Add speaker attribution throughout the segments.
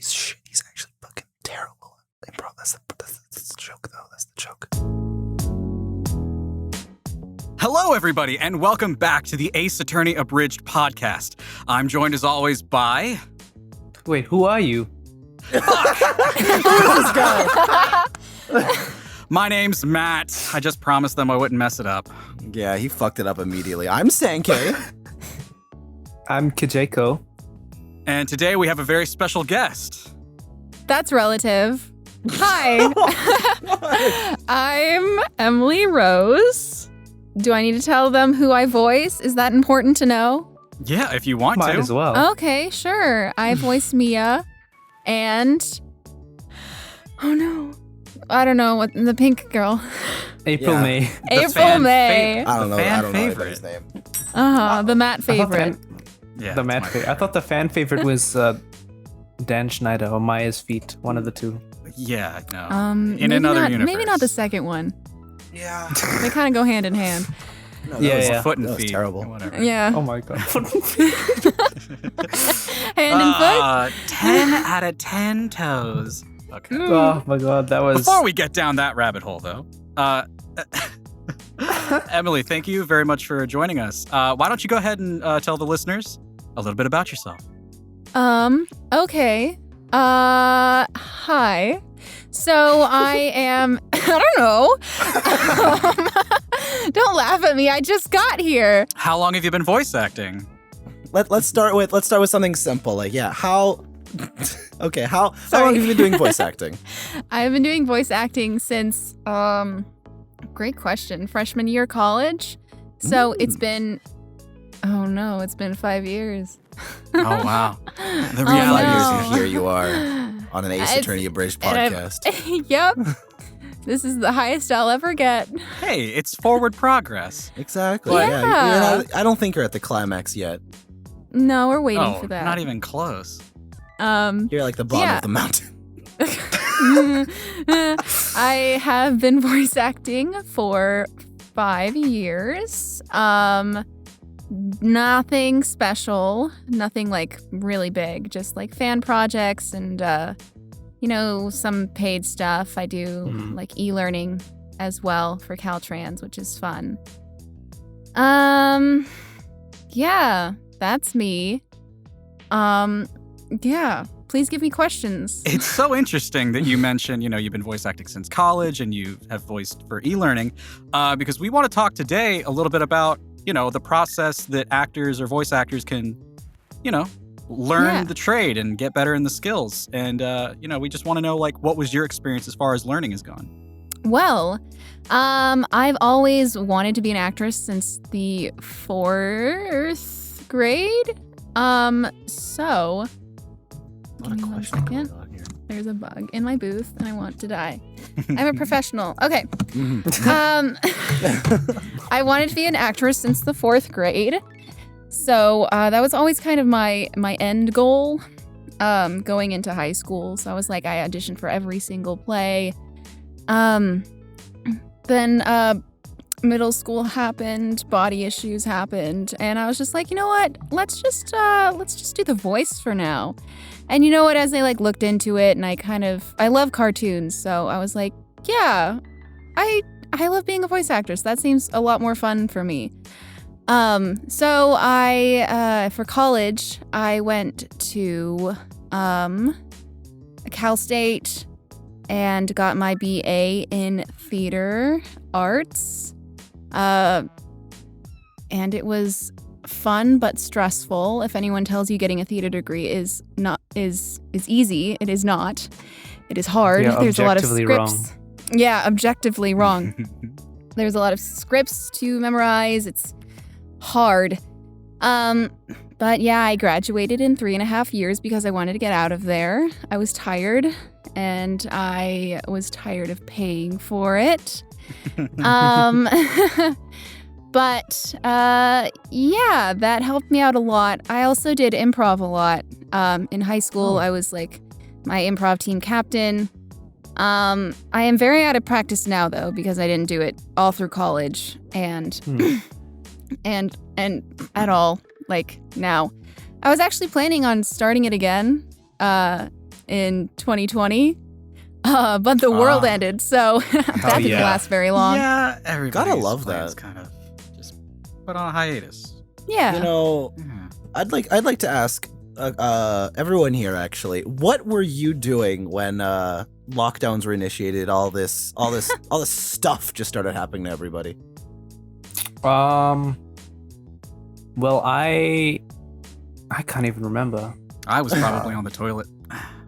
Speaker 1: He's actually fucking terrible at improv. That's the joke, though. That's the joke.
Speaker 2: Hello, everybody, and welcome back to the Ace Attorney Abridged podcast. I'm joined, as always, by...
Speaker 3: Wait, who are you?
Speaker 1: Who is this guy?
Speaker 2: My name's Matt. I just promised them I wouldn't mess it up.
Speaker 1: Yeah, he fucked it up immediately. I'm Sankayy.
Speaker 3: I'm Kejayco.
Speaker 2: And today we have a very special guest.
Speaker 4: That's relative. Hi. I'm Emily Rose. Do I need to tell them who I voice? Is that important to know?
Speaker 2: Yeah, if you want
Speaker 3: Might
Speaker 2: to.
Speaker 3: as well.
Speaker 4: Okay, sure. I voice Mia and... Oh no. I don't know what the pink girl.
Speaker 3: April
Speaker 1: Yeah.
Speaker 3: May.
Speaker 4: April May.
Speaker 1: I don't know.
Speaker 2: fan
Speaker 1: I don't know
Speaker 2: favorite.
Speaker 1: his name.
Speaker 4: The Matt favorite.
Speaker 2: Yeah,
Speaker 3: The
Speaker 2: that's
Speaker 3: Matt
Speaker 2: my
Speaker 3: favorite. I thought the fan favorite was Dan Schneider or Maya's Feet. One of the two.
Speaker 2: Yeah, no. In
Speaker 4: maybe
Speaker 2: another
Speaker 4: not,
Speaker 2: universe.
Speaker 4: Maybe not the second one.
Speaker 1: Yeah.
Speaker 4: They kind of go hand in hand.
Speaker 1: No,
Speaker 3: Yeah,
Speaker 1: that was,
Speaker 3: yeah.
Speaker 2: Foot and
Speaker 1: that was
Speaker 2: feet.
Speaker 1: terrible.
Speaker 2: Whatever.
Speaker 4: Yeah.
Speaker 3: Oh my god.
Speaker 4: Hand and foot.
Speaker 2: 10 out of 10 toes. Okay.
Speaker 3: Oh my god, that was...
Speaker 2: Before we get down that rabbit hole, though, Emily, thank you very much for joining us. Why don't you go ahead and tell the listeners a little bit about yourself?
Speaker 4: Okay. Hi. So I am, I don't know. Don't laugh at me. I just got here.
Speaker 2: How long have you been voice acting?
Speaker 1: Let's start with something simple. Like, yeah, how long have you been doing voice acting?
Speaker 4: I've been doing voice acting since, great question, freshman year college. So it's been, it's been 5 years.
Speaker 2: Oh, wow. The
Speaker 4: Oh,
Speaker 2: reality
Speaker 4: no.
Speaker 2: is
Speaker 1: And here you are on an Ace
Speaker 4: It's-
Speaker 1: Attorney Abridged
Speaker 4: and I've-
Speaker 1: podcast.
Speaker 4: Yep. This is the highest I'll ever get.
Speaker 2: hey, it's forward progress.
Speaker 1: Exactly.
Speaker 4: Yeah.
Speaker 1: I don't think you're at the climax yet.
Speaker 4: No, we're waiting
Speaker 2: Oh,
Speaker 4: for that.
Speaker 2: not even close.
Speaker 1: You're like the bottom
Speaker 4: Yeah.
Speaker 1: of the mountain.
Speaker 4: I have been voice acting for 5 years. Nothing special, nothing like really big, just like fan projects and some paid stuff. I do like e-learning as well for Caltrans, which is fun. Yeah, that's me. Yeah, please give me questions.
Speaker 2: It's so interesting that you mentioned, you've been voice acting since college and you have voiced for e-learning, because we want to talk today a little bit about, the process that actors or voice actors can, learn the trade and get better in the skills. And, we just want to know, what was your experience as far as learning has gone?
Speaker 4: Well, I've always wanted to be an actress since the 4th grade. So
Speaker 1: What
Speaker 4: give
Speaker 1: a
Speaker 4: me 1
Speaker 1: question
Speaker 4: second.
Speaker 1: going on here.
Speaker 4: There's a bug in my booth and I want to die. I'm a professional. Okay. I wanted to be an actress since the 4th grade. So that was always kind of my end goal going into high school. So I was like, I auditioned for every single play. Then middle school happened, body issues happened, and I was just like, you know what? Let's just do the voice for now. And you know what? As I looked into it, and I love cartoons, so I was like, yeah, I love being a voice actress. That seems a lot more fun for me. So I for college I went to Cal State and got my BA in theater arts. And it was fun but stressful. If anyone tells you getting a theater degree is easy, it is not. It is hard.
Speaker 3: Yeah,
Speaker 4: There's a lot of
Speaker 3: objectively
Speaker 4: scripts. Yeah, objectively wrong. There's a lot of scripts to memorize. It's hard. But yeah, I graduated in 3.5 years because I wanted to get out of there. I was tired, and I was tired of paying for it. But yeah, that helped me out a lot. I also did improv a lot. In high school, I was my improv team captain. I am very out of practice now though, because I didn't do it all through college and at all now. I was actually planning on starting it again in 2020. But the world ended, so that didn't last very long.
Speaker 2: Yeah, everybody.
Speaker 1: Gotta love that.
Speaker 2: Kind of just put on a hiatus.
Speaker 4: Yeah.
Speaker 1: You know, I'd like to ask everyone here actually, what were you doing when lockdowns were initiated? All this stuff just started happening to everybody.
Speaker 3: Well, I can't even remember.
Speaker 2: I was probably on the toilet.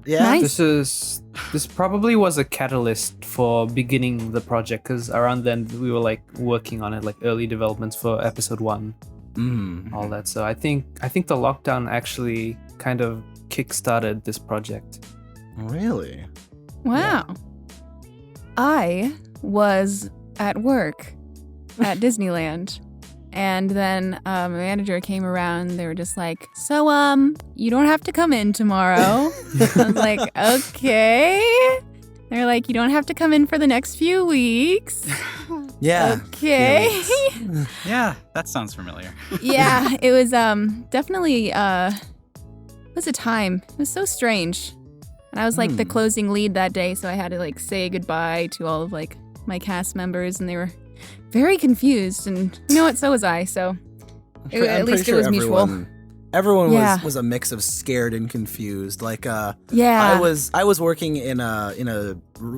Speaker 1: Yeah.
Speaker 4: Nice.
Speaker 3: This probably was a catalyst for beginning the project, because around then we were like working on it, like early developments for episode 1, all that. So I think the lockdown actually kind of kickstarted this project.
Speaker 1: Really?
Speaker 4: Wow. I was at work at Disneyland, and then my manager came around. They were just like, "So, you don't have to come in tomorrow." I was like, "Okay." They're like, "You don't have to come in for the next few weeks."
Speaker 1: Yeah.
Speaker 4: Okay.
Speaker 2: Yeah, that sounds familiar.
Speaker 4: Yeah, it was definitely it was a time. It was so strange. And I was like the closing lead that day, so I had to like say goodbye to all of like my cast members, and they were very confused, and you know what, so was I, so at least it was mutual.
Speaker 1: Everyone was a mix of scared and confused. Like
Speaker 4: Yeah.
Speaker 1: I was working in a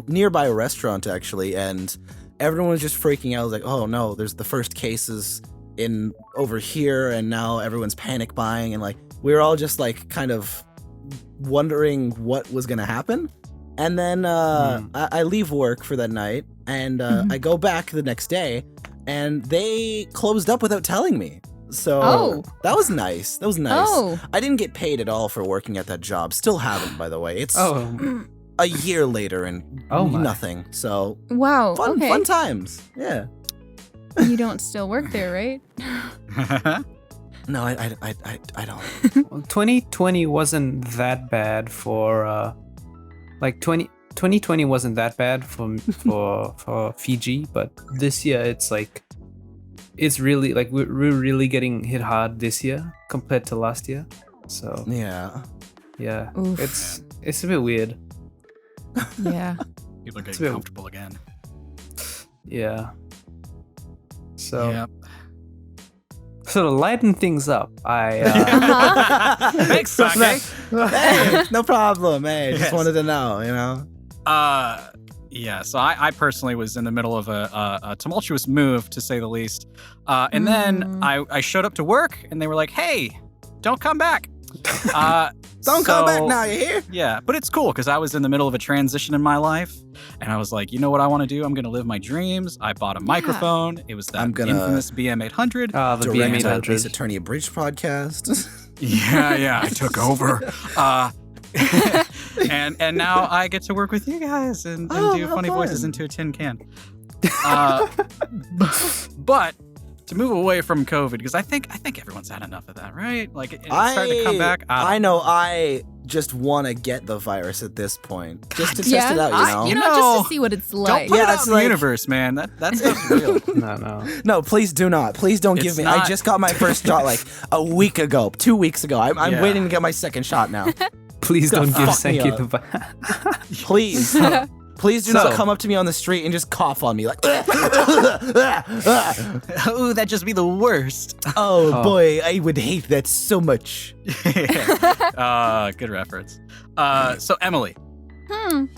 Speaker 1: nearby restaurant actually, and everyone was just freaking out. I was like, "Oh no, there's the first cases in over here," and now everyone's panic buying, and like we were all just like kind of wondering what was gonna happen. And then I leave work for that night, and I go back the next day, and they closed up without telling me. So that was nice. That was nice.
Speaker 4: Oh.
Speaker 1: I didn't get paid at all for working at that job. Still haven't, by the way. It's a year later and nothing. So
Speaker 4: Wow.
Speaker 1: fun times. Yeah.
Speaker 4: You don't still work there, right?
Speaker 1: No, I don't.
Speaker 3: Well, 2020 wasn't that bad for 2020 wasn't that bad for Fiji, but this year it's really like we're really getting hit hard this year compared to last year. So
Speaker 1: Yeah.
Speaker 4: Oof.
Speaker 3: it's a bit weird.
Speaker 4: Yeah.
Speaker 2: People are getting comfortable again.
Speaker 3: Yeah. So
Speaker 2: Yeah.
Speaker 3: So to lighten things up,
Speaker 2: Thanks, Sankayy.
Speaker 1: Hey, no problem. Hey, just
Speaker 2: Yes.
Speaker 1: wanted to know, you know.
Speaker 2: Yeah, so I personally was in the middle of a tumultuous move, to say the least. And then I showed up to work, and they were like, "Hey, don't come back."
Speaker 1: Don't come back now, you hear?
Speaker 2: Yeah, but it's cool because I was in the middle of a transition in my life, and I was like, you know what I want to do? I'm going to live my dreams. I bought a microphone. It was that infamous BM800.
Speaker 3: the
Speaker 1: Direct
Speaker 3: BM800.
Speaker 1: Ace Attorney Abridged podcast.
Speaker 2: Yeah, I took over. And now I get to work with you guys and do
Speaker 1: how
Speaker 2: funny
Speaker 1: fun.
Speaker 2: voices into a tin can. But to move away from COVID, because I think everyone's had enough of that, right? Like it's starting to come back.
Speaker 1: I know. I just want to get the virus at this point, just to test it out. You know.
Speaker 4: Just to see what it's
Speaker 2: Don't
Speaker 4: like.
Speaker 2: put it out
Speaker 1: it's
Speaker 2: in the
Speaker 1: like-
Speaker 2: universe, man. That stuff's real.
Speaker 3: No.
Speaker 1: No, please do not. Please don't give
Speaker 2: It's
Speaker 1: me.
Speaker 2: not-
Speaker 1: I just got my first shot like a week ago, 2 weeks ago. I'm
Speaker 2: Yeah.
Speaker 1: waiting to get my second shot now.
Speaker 3: Please don't give
Speaker 1: fuck me
Speaker 3: Sankayy
Speaker 1: up.
Speaker 3: the
Speaker 1: Please. Please do not come up to me on the street and just cough on me like.
Speaker 2: Ooh, that'd just be the worst.
Speaker 1: Oh boy, I would hate that so much.
Speaker 2: Good reference. So Emily,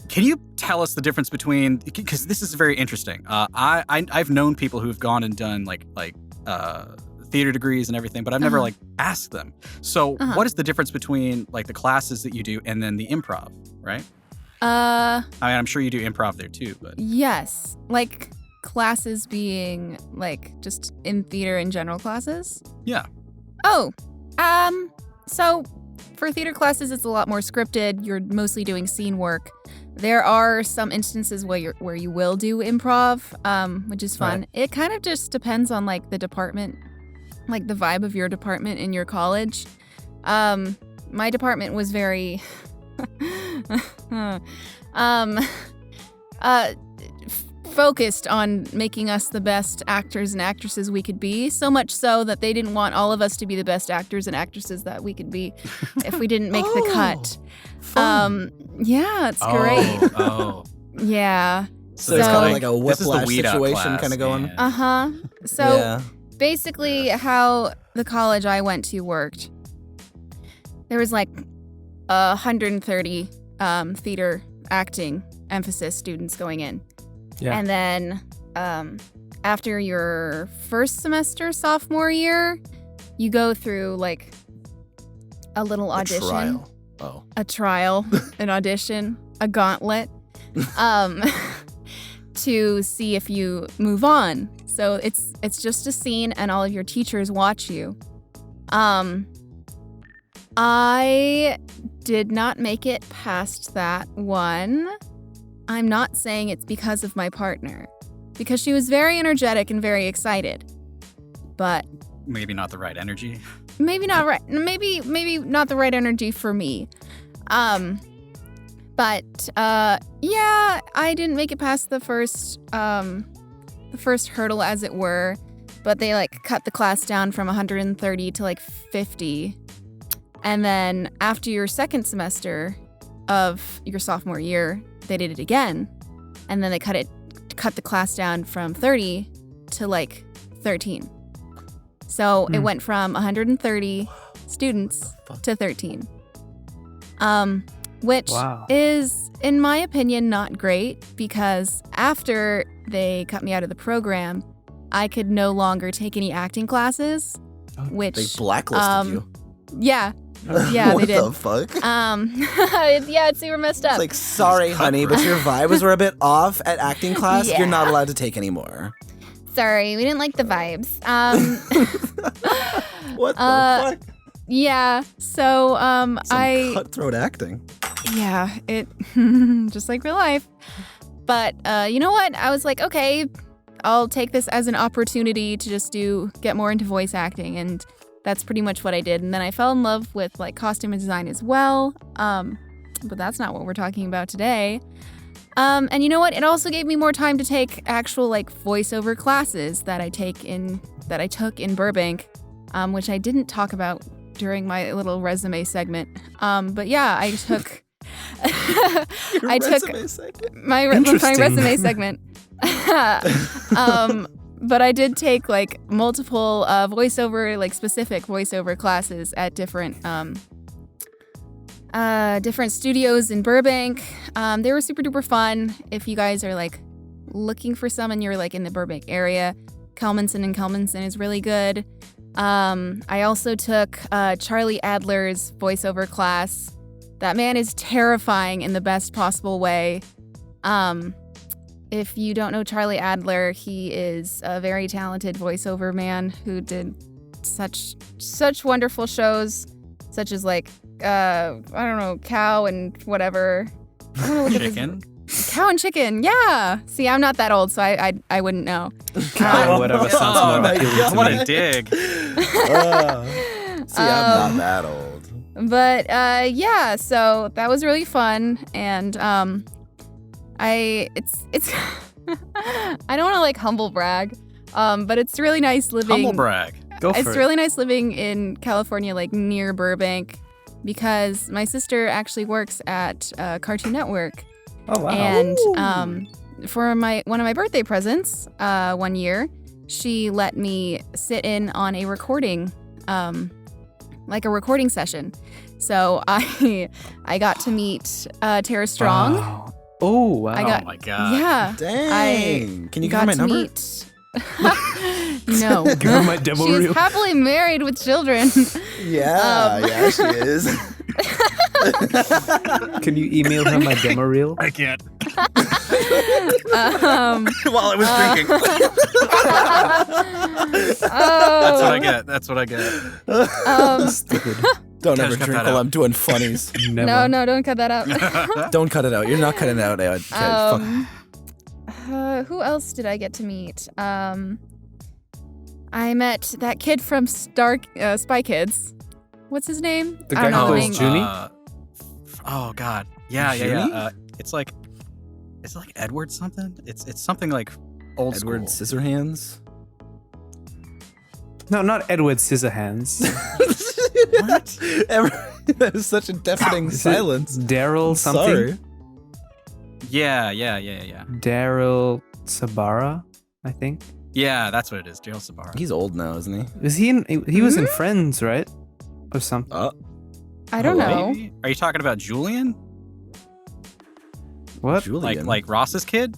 Speaker 2: can you tell us the difference between? Because this is very interesting. I've known people who've gone and done like theater degrees and everything, but I've never like asked them. So what is the difference between like the classes that you do and then the improv, right? I mean, I'm sure you do improv there too, but
Speaker 4: Yes. Like classes being like just in theater in general classes?
Speaker 2: yeah.
Speaker 4: Oh. So for theater classes it's a lot more scripted. You're mostly doing scene work. There are some instances where you will do improv, which is fun.
Speaker 1: Right.
Speaker 4: It kind of just depends on like the department, like the vibe of your department in your college. My department was very focused on making us the best actors and actresses we could be, so much so that they didn't want all of us to be the best actors and actresses that we could be if we didn't make the cut. Yeah, it's great.
Speaker 2: Oh.
Speaker 4: Yeah.
Speaker 1: So it's kind of like a
Speaker 2: this is the
Speaker 1: whiplash
Speaker 2: weed out
Speaker 1: situation
Speaker 2: class,
Speaker 1: kind of going.
Speaker 2: man.
Speaker 4: Uh-huh. So
Speaker 1: Yeah.
Speaker 4: basically how the college I went to worked, there was like 130 theater acting emphasis students going in.
Speaker 3: Yeah.
Speaker 4: And then after your first semester, sophomore year, you go through like a little audition.
Speaker 1: Trial. Oh.
Speaker 4: A trial, an audition, a gauntlet, to see if you move on. So it's just a scene and all of your teachers watch you. I did not make it past that one. I'm not saying it's because of my partner, because she was very energetic and very excited. But
Speaker 2: Maybe not the right energy.
Speaker 4: maybe not right. Maybe not the right energy for me. But yeah, I didn't make it past the first hurdle, as it were. But they like cut the class down from 130 to like 50. And then after your second semester of your sophomore year, they did it again. And then they cut the class down from 30 to like 13. So it went from 130 students to 13. Which is, in my opinion, not great, because after they cut me out of the program, I could no longer take any acting classes, which
Speaker 1: They blacklisted you.
Speaker 4: Yeah. Yeah,
Speaker 1: What
Speaker 4: they did.
Speaker 1: the fuck?
Speaker 4: Yeah, it's super messed up.
Speaker 1: It's like, sorry, honey, but your vibes were a bit off at acting class.
Speaker 4: Yeah.
Speaker 1: You're not allowed to take anymore.
Speaker 4: Sorry, we didn't like the vibes.
Speaker 1: What the fuck?
Speaker 4: Yeah, so
Speaker 1: Some
Speaker 4: I
Speaker 1: cutthroat acting.
Speaker 4: yeah, it just like real life. But you know what? I was like, okay, I'll take this as an opportunity to just get more into voice acting, and that's pretty much what I did. And then I fell in love with like costume design as well. But that's not what we're talking about today. And you know what? It also gave me more time to take actual like voiceover classes that I took in Burbank, which I didn't talk about during my little resume segment. But yeah, I took my resume segment. But I did take like multiple voiceover, like specific voiceover classes at different studios in Burbank. They were super duper fun. If you guys are like looking for some and you're like in the Burbank area, Kelmanson is really good. I also took Charlie Adler's voiceover class. That man is terrifying in the best possible way. If you don't know Charlie Adler, he is a very talented voiceover man who did such wonderful shows, such as like I don't know, Cow and whatever. I don't know, look
Speaker 2: Chicken?
Speaker 4: Cow and Chicken, yeah. See, I'm not that old, so I wouldn't know.
Speaker 3: Cow, whatever sounds more
Speaker 1: my
Speaker 3: appealing
Speaker 1: God.
Speaker 3: to
Speaker 2: What
Speaker 3: me.
Speaker 2: a dig.
Speaker 1: See, I'm not that old.
Speaker 4: But yeah, so that was really fun, and it's I don't want to like humble brag, but it's really nice living.
Speaker 2: Humble brag.
Speaker 3: Go for
Speaker 4: It's
Speaker 3: it.
Speaker 4: really nice living in California, like near Burbank, because my sister actually works at Cartoon Network.
Speaker 3: Oh, wow.
Speaker 4: And for one of my birthday presents, one year, she let me sit in on a recording, like a recording session. So I got to meet Tara Strong.
Speaker 3: Wow. Oh, wow.
Speaker 2: Oh my god.
Speaker 4: Yeah.
Speaker 1: Dang. Can you give
Speaker 4: got
Speaker 1: her my
Speaker 4: to
Speaker 1: number?
Speaker 4: meet. No.
Speaker 3: Give her my demo
Speaker 4: She's
Speaker 3: reel.
Speaker 4: happily married with children.
Speaker 1: Yeah, she is.
Speaker 3: Can you email her my demo reel?
Speaker 2: I can't.
Speaker 1: While I was drinking.
Speaker 2: That's what I get.
Speaker 3: Stupid.
Speaker 1: Don't
Speaker 2: Gotta
Speaker 1: ever
Speaker 2: cut
Speaker 1: drink
Speaker 2: that
Speaker 1: while
Speaker 2: out.
Speaker 1: I'm doing funnies.
Speaker 3: Never.
Speaker 4: No, don't cut that out.
Speaker 1: Don't cut it out. You're not cutting it out. Fuck.
Speaker 4: Who else did I get to meet? I met that kid from Spy Kids. What's his name?
Speaker 3: The
Speaker 4: I
Speaker 3: guy
Speaker 4: don't know
Speaker 3: who
Speaker 4: the
Speaker 3: plays
Speaker 4: name.
Speaker 3: Junie?
Speaker 2: Oh god. Yeah.
Speaker 1: Junie?
Speaker 2: It's like Is it like Edward something? It's something like old
Speaker 1: Edward
Speaker 2: school.
Speaker 1: Scissorhands.
Speaker 3: No, not Edward Scissorhands.
Speaker 1: What? That is such a deafening
Speaker 3: Is it
Speaker 1: silence.
Speaker 3: Daryl something.
Speaker 1: Sorry.
Speaker 2: Yeah.
Speaker 3: Daryl Sabara, I think.
Speaker 2: Yeah, that's what it is. Daryl Sabara.
Speaker 1: He's old now, isn't he?
Speaker 3: Was he in? He was in Friends, right? Or something.
Speaker 4: I don't know.
Speaker 2: Maybe? Are you talking about Julian?
Speaker 3: What?
Speaker 1: Julian.
Speaker 2: Like Ross's kid?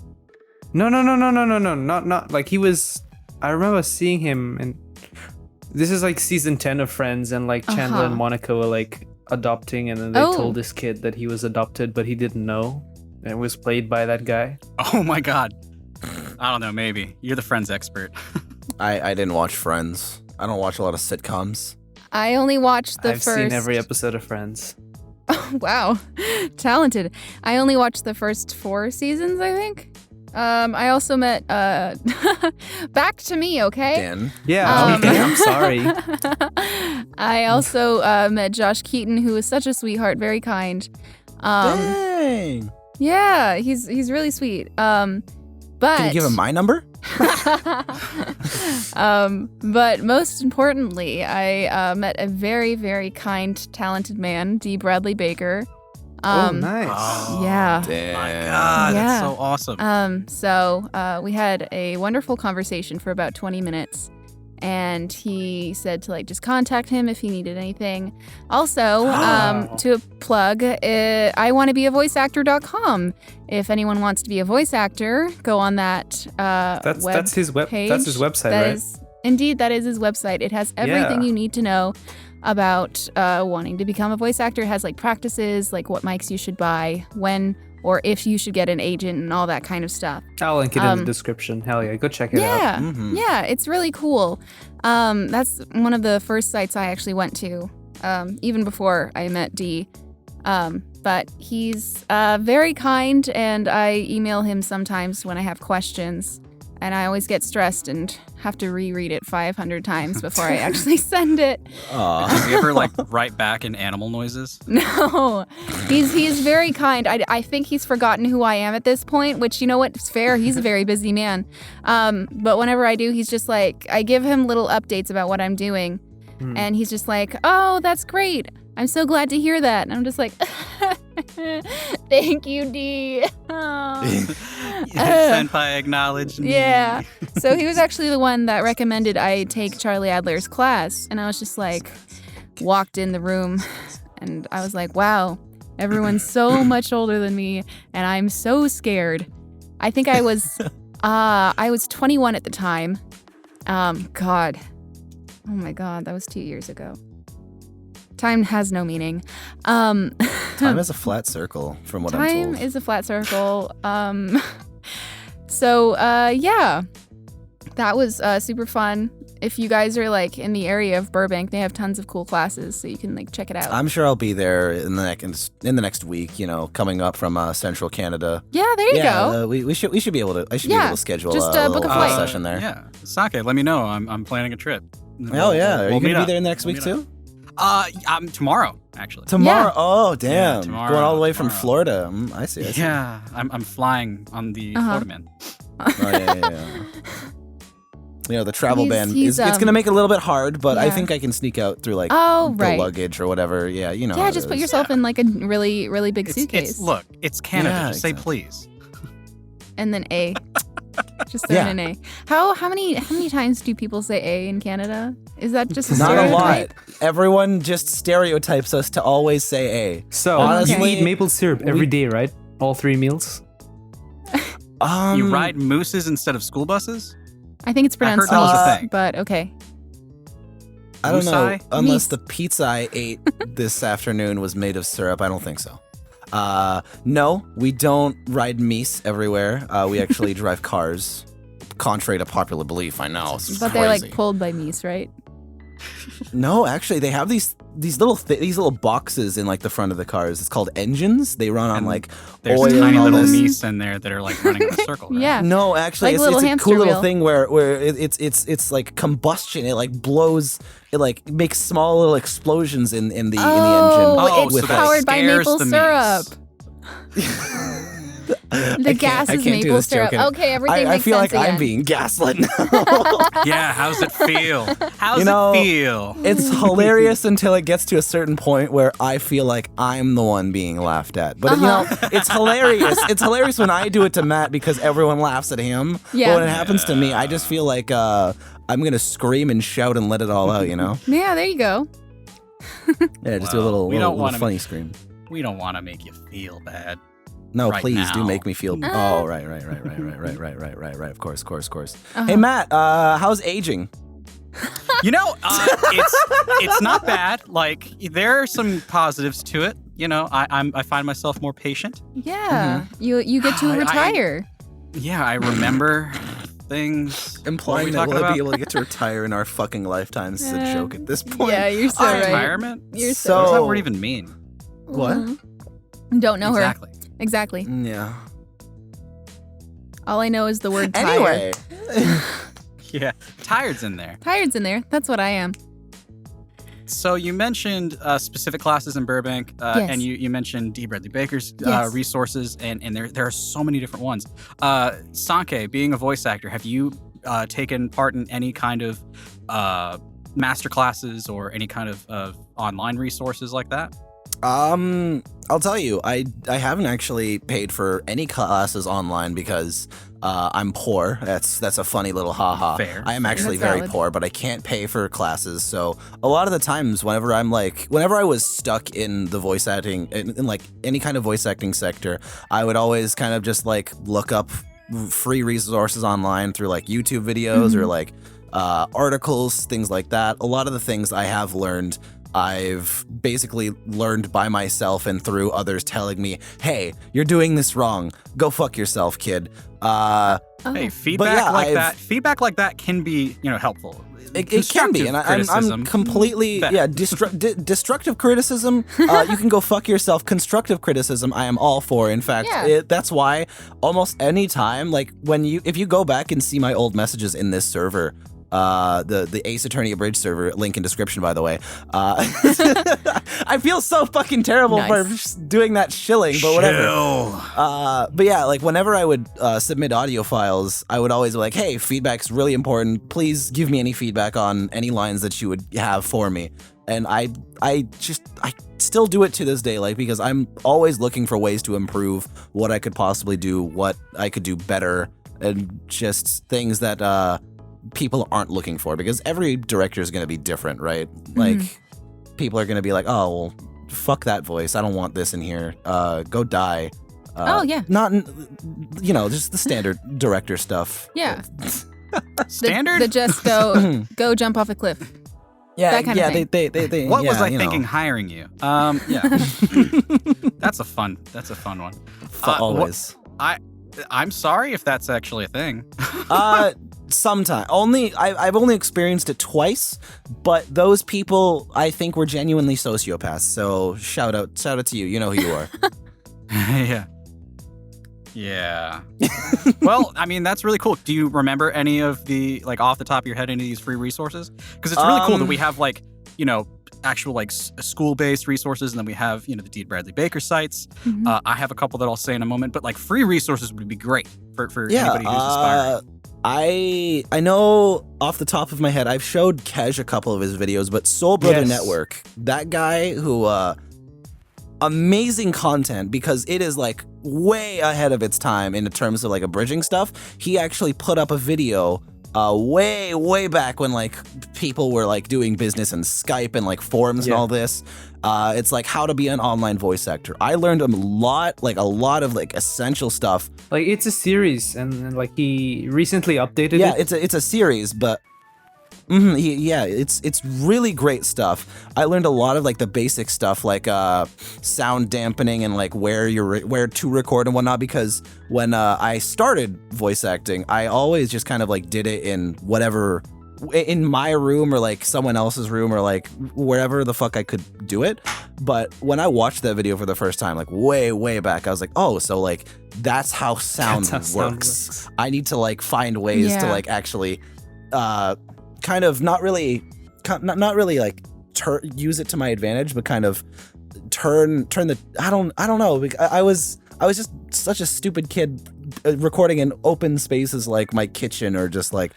Speaker 3: No. Not like he was. I remember seeing him in. This is like season 10 of Friends, and like Chandler and Monica were like adopting, and then they told this kid that he was adopted, but he didn't know. And it was played by that guy.
Speaker 2: Oh my god. I don't know, maybe. You're the Friends expert.
Speaker 1: I didn't watch Friends. I don't watch a lot of sitcoms.
Speaker 4: I only watched the
Speaker 3: I've
Speaker 4: first.
Speaker 3: seen every episode of Friends.
Speaker 4: Wow, talented. I only watched the first 4 seasons, I think. I also met back to me, okay?
Speaker 1: Dan.
Speaker 3: Yeah, okay, I'm sorry.
Speaker 4: I also met Josh Keaton, who is such a sweetheart, very kind.
Speaker 1: Dang.
Speaker 4: Yeah, he's really sweet. But
Speaker 1: Can you give him my number?
Speaker 4: But most importantly, I met a very, very kind, talented man, D. Bradley Baker.
Speaker 3: Oh, nice.
Speaker 4: Yeah.
Speaker 1: Damn.
Speaker 2: My god,
Speaker 4: Yeah.
Speaker 2: that's so awesome.
Speaker 4: So we had a wonderful conversation for about 20 minutes. And he said to like just contact him if he needed anything. Also, to plug, I want to be a voiceactor.com. If anyone wants to be a voice actor, go on that
Speaker 3: That's his web.
Speaker 4: page.
Speaker 3: That's his website, right?
Speaker 4: That is his website. It has everything you need to know about wanting to become a voice actor. It has like practices, like what mics you should buy, when or if you should get an agent, and all that kind of stuff.
Speaker 3: I'll link it in the description. Hell yeah, go check it out.
Speaker 4: Yeah, it's really cool. That's one of the first sites I actually went to, even before I met D. But he's very kind, and I email him sometimes when I have questions. And I always get stressed and have to reread it 500 times before I actually send it.
Speaker 2: Do you ever like write back in animal noises?
Speaker 4: No, he's very kind. I think he's forgotten who I am at this point, which, you know what, it's fair. He's a very busy man. But whenever I do, he's just like, I give him little updates about what I'm doing. And he's just like, oh, that's great. I'm so glad to hear that. And I'm just like, thank you, D. Oh.
Speaker 2: Senpai acknowledged me.
Speaker 4: Yeah. So he was actually the one that recommended I take Charlie Adler's class. And I was just like, walked in the room and I was like, wow, everyone's so much older than me and I'm so scared. I think I was 21 at the time. God. Oh my God, that was 2 years ago. Time has no meaning.
Speaker 1: Time is a flat circle, from what I'm told.
Speaker 4: Time is a flat circle. So yeah, that was super fun. If you guys are like in the area of Burbank, they have tons of cool classes, so you can like check it out.
Speaker 1: I'm sure I'll be there in the next week. You know, coming up from Central Canada.
Speaker 4: Yeah, there you go.
Speaker 1: We should be able to. I should be able to schedule
Speaker 4: just,
Speaker 1: a
Speaker 4: book a
Speaker 1: little
Speaker 4: flight.
Speaker 1: session there.
Speaker 2: Yeah, Sankayy, let me know. I'm planning a trip.
Speaker 1: Oh yeah, are you
Speaker 2: We'll meet
Speaker 1: gonna be
Speaker 2: up.
Speaker 1: there next
Speaker 2: We'll
Speaker 1: week
Speaker 2: meet
Speaker 1: too?
Speaker 2: up. Tomorrow actually.
Speaker 1: Tomorrow?
Speaker 4: Yeah.
Speaker 1: Oh damn!
Speaker 2: tomorrow,
Speaker 1: Going all the way from
Speaker 2: tomorrow.
Speaker 1: Florida. I see.
Speaker 2: Yeah, I'm flying on the Florida Man.
Speaker 1: Oh, yeah. You know, the travel ban
Speaker 4: He's,
Speaker 1: it's gonna make it a little bit hard, but I
Speaker 4: yeah.
Speaker 1: think I can sneak out through like
Speaker 4: Oh,
Speaker 1: the
Speaker 4: right.
Speaker 1: luggage or whatever. Yeah, you know.
Speaker 4: Yeah,
Speaker 1: how
Speaker 4: just
Speaker 1: it
Speaker 4: put
Speaker 1: is.
Speaker 4: yourself in like a really, really big suitcase.
Speaker 2: Look, it's Canada.
Speaker 1: Yeah,
Speaker 2: Just say
Speaker 1: exactly.
Speaker 2: please.
Speaker 4: And then A. Just throw in an A. How many times do people say A in Canada? Is that just a
Speaker 1: Not a
Speaker 4: stereotype?
Speaker 1: lot. Everyone just stereotypes us to always say A.
Speaker 3: So
Speaker 1: Honestly,
Speaker 3: you eat maple syrup every day, right? All 3 meals.
Speaker 2: You ride mooses instead of school buses?
Speaker 4: I think it's
Speaker 2: I heard
Speaker 4: pronounced
Speaker 2: that was a
Speaker 4: meese,
Speaker 2: thing.
Speaker 4: but okay.
Speaker 1: I don't know.
Speaker 2: Moosai?
Speaker 1: Unless
Speaker 4: Meese.
Speaker 1: the pizza I ate this afternoon was made of syrup, I don't think so. No, we don't ride meese everywhere. We actually drive cars. Contrary to popular belief, I know. It's
Speaker 4: But they're
Speaker 1: crazy.
Speaker 4: like pulled by meese, right?
Speaker 1: No, actually, they have these little boxes in like the front of the cars. It's called engines. They run on
Speaker 2: And
Speaker 1: like
Speaker 2: There's
Speaker 1: oil
Speaker 2: tiny
Speaker 1: and all
Speaker 2: little
Speaker 1: this.
Speaker 2: meese in there that are like running in a circle. Right?
Speaker 4: Yeah.
Speaker 1: No, actually,
Speaker 4: Like
Speaker 1: it's,
Speaker 4: little
Speaker 1: it's a
Speaker 4: hamster
Speaker 1: cool little
Speaker 4: wheel.
Speaker 1: thing where it's like combustion. It like blows. It like makes small little explosions in the engine.
Speaker 4: Oh, it's
Speaker 1: with,
Speaker 2: that
Speaker 4: powered by
Speaker 2: scares
Speaker 4: maple
Speaker 2: the
Speaker 4: syrup.
Speaker 2: meese.
Speaker 4: The gas is maple syrup. Okay, everything
Speaker 1: I
Speaker 4: makes
Speaker 1: feel
Speaker 4: sense
Speaker 1: like
Speaker 4: again.
Speaker 1: I'm being gaslit now.
Speaker 2: Yeah, how's it feel? How's
Speaker 1: You know,
Speaker 2: it feel?
Speaker 1: It's hilarious until it gets to a certain point where I feel like I'm the one being laughed at. But you know, it's hilarious. It's hilarious when I do it to Matt because everyone laughs at him.
Speaker 4: Yeah.
Speaker 1: But when it happens to me, I just feel like I'm gonna scream and shout and let it all out. You know?
Speaker 4: Yeah, there you go.
Speaker 1: Yeah, just do a little,
Speaker 2: we don't
Speaker 1: little
Speaker 2: wanna
Speaker 1: funny scream.
Speaker 2: We don't want to make you feel bad.
Speaker 1: No,
Speaker 2: right
Speaker 1: please do
Speaker 2: now.
Speaker 1: make me feel. Oh, right. Of course.
Speaker 4: Uh-huh.
Speaker 1: Hey, Matt, how's aging?
Speaker 2: You know, it's not bad. Like there are some positives to it. You know, I find myself more patient.
Speaker 4: Yeah, you get to retire.
Speaker 2: Yeah, I remember things.
Speaker 1: Implying that we'll be able to get to retire in our fucking lifetimes is a joke at this point.
Speaker 4: Yeah, you're so right.
Speaker 2: Retirement?
Speaker 4: You're
Speaker 1: so-
Speaker 2: What does that word even mean?
Speaker 1: What?
Speaker 4: Don't know
Speaker 2: Exactly.
Speaker 4: her. Exactly.
Speaker 1: Yeah.
Speaker 4: All I know is the word tired.
Speaker 1: Anyway.
Speaker 2: Yeah, tired's in there.
Speaker 4: Tired's in there. That's what I am.
Speaker 2: So you mentioned specific classes in Burbank,
Speaker 4: Yes.
Speaker 2: and you mentioned D. Bradley Baker's
Speaker 4: Yes.
Speaker 2: resources, and there are so many different ones. Sankayy, being a voice actor, have you taken part in any kind of master classes or any kind of online resources like that?
Speaker 1: I'll tell you, I haven't actually paid for any classes online because I'm poor. That's a funny little haha.
Speaker 2: Fair.
Speaker 1: I am actually
Speaker 4: That's
Speaker 1: very
Speaker 4: valid.
Speaker 1: poor, but I can't pay for classes. So a lot of the times, whenever I was stuck in the voice acting, in like any kind of voice acting sector, I would always kind of just like look up free resources online through like YouTube videos or like articles, things like that. A lot of the things I have learned, I've basically learned by myself and through others telling me, hey, you're doing this wrong. Go fuck yourself, kid.
Speaker 2: Hey, feedback like that can be, helpful.
Speaker 1: It can be, and I'm completely, destructive criticism, you can go fuck yourself. Constructive criticism, I am all for. In fact, that's why almost any time, like if you go back and see my old messages in this server, the Ace Attorney Abridged server, link in description, by the way. I feel so fucking terrible for doing that shilling, but whatever. But yeah, like whenever I would submit audio files, I would always be like, hey, feedback's really important. Please give me any feedback on any lines that you would have for me. And I still do it to this day, like, because I'm always looking for ways to improve what I could possibly do, what I could do better, and just things that, people aren't looking for, because every director is going to be different, right? Like, people are going to be like, oh, well, fuck that voice. I don't want this in here. Go die. Not, just the standard director stuff.
Speaker 4: Yeah.
Speaker 2: Standard?
Speaker 4: The just go jump off a cliff.
Speaker 1: Yeah,
Speaker 4: that kind of thing.
Speaker 1: They
Speaker 2: What was I thinking hiring you? Yeah. That's a fun one.
Speaker 1: Always.
Speaker 2: I'm sorry if that's actually a thing.
Speaker 1: Sometime. I've only experienced it twice, but those people I think were genuinely sociopaths. So shout out to you. You know who you are.
Speaker 2: Yeah. Well, I mean, that's really cool. Do you remember any of the, like, off the top of your head, any of these free resources? Because it's really cool that we have, like, actual, like, school-based resources, and then we have, the D. Bradley Baker sites. I have a couple that I'll say in a moment, but, like, free resources would be great for anybody who's aspiring.
Speaker 1: I know off the top of my head, I've showed Kej a couple of his videos, but Soul Brother Network, that guy who, amazing content, because it is like way ahead of its time in terms of like abridging stuff. He actually put up a video way back when like people were like doing business in Skype and like forums and all this. It's like how to be an online voice actor. I learned a lot of like essential stuff.
Speaker 3: Like it's a series, and like he recently updated it.
Speaker 1: Yeah, it's a series, but it's really great stuff. I learned a lot of like the basic stuff, like sound dampening and like where to record and whatnot. Because when I started voice acting, I always just kind of like did it in my room or like someone else's room or like wherever the fuck I could do it. But when I watched that video for the first time, like way back, I was like, oh, so like that's how sound works. I need to like find ways to like actually kind of not really like use it to my advantage, but kind of turn the I don't know. I was just such a stupid kid recording in open spaces like my kitchen or just like,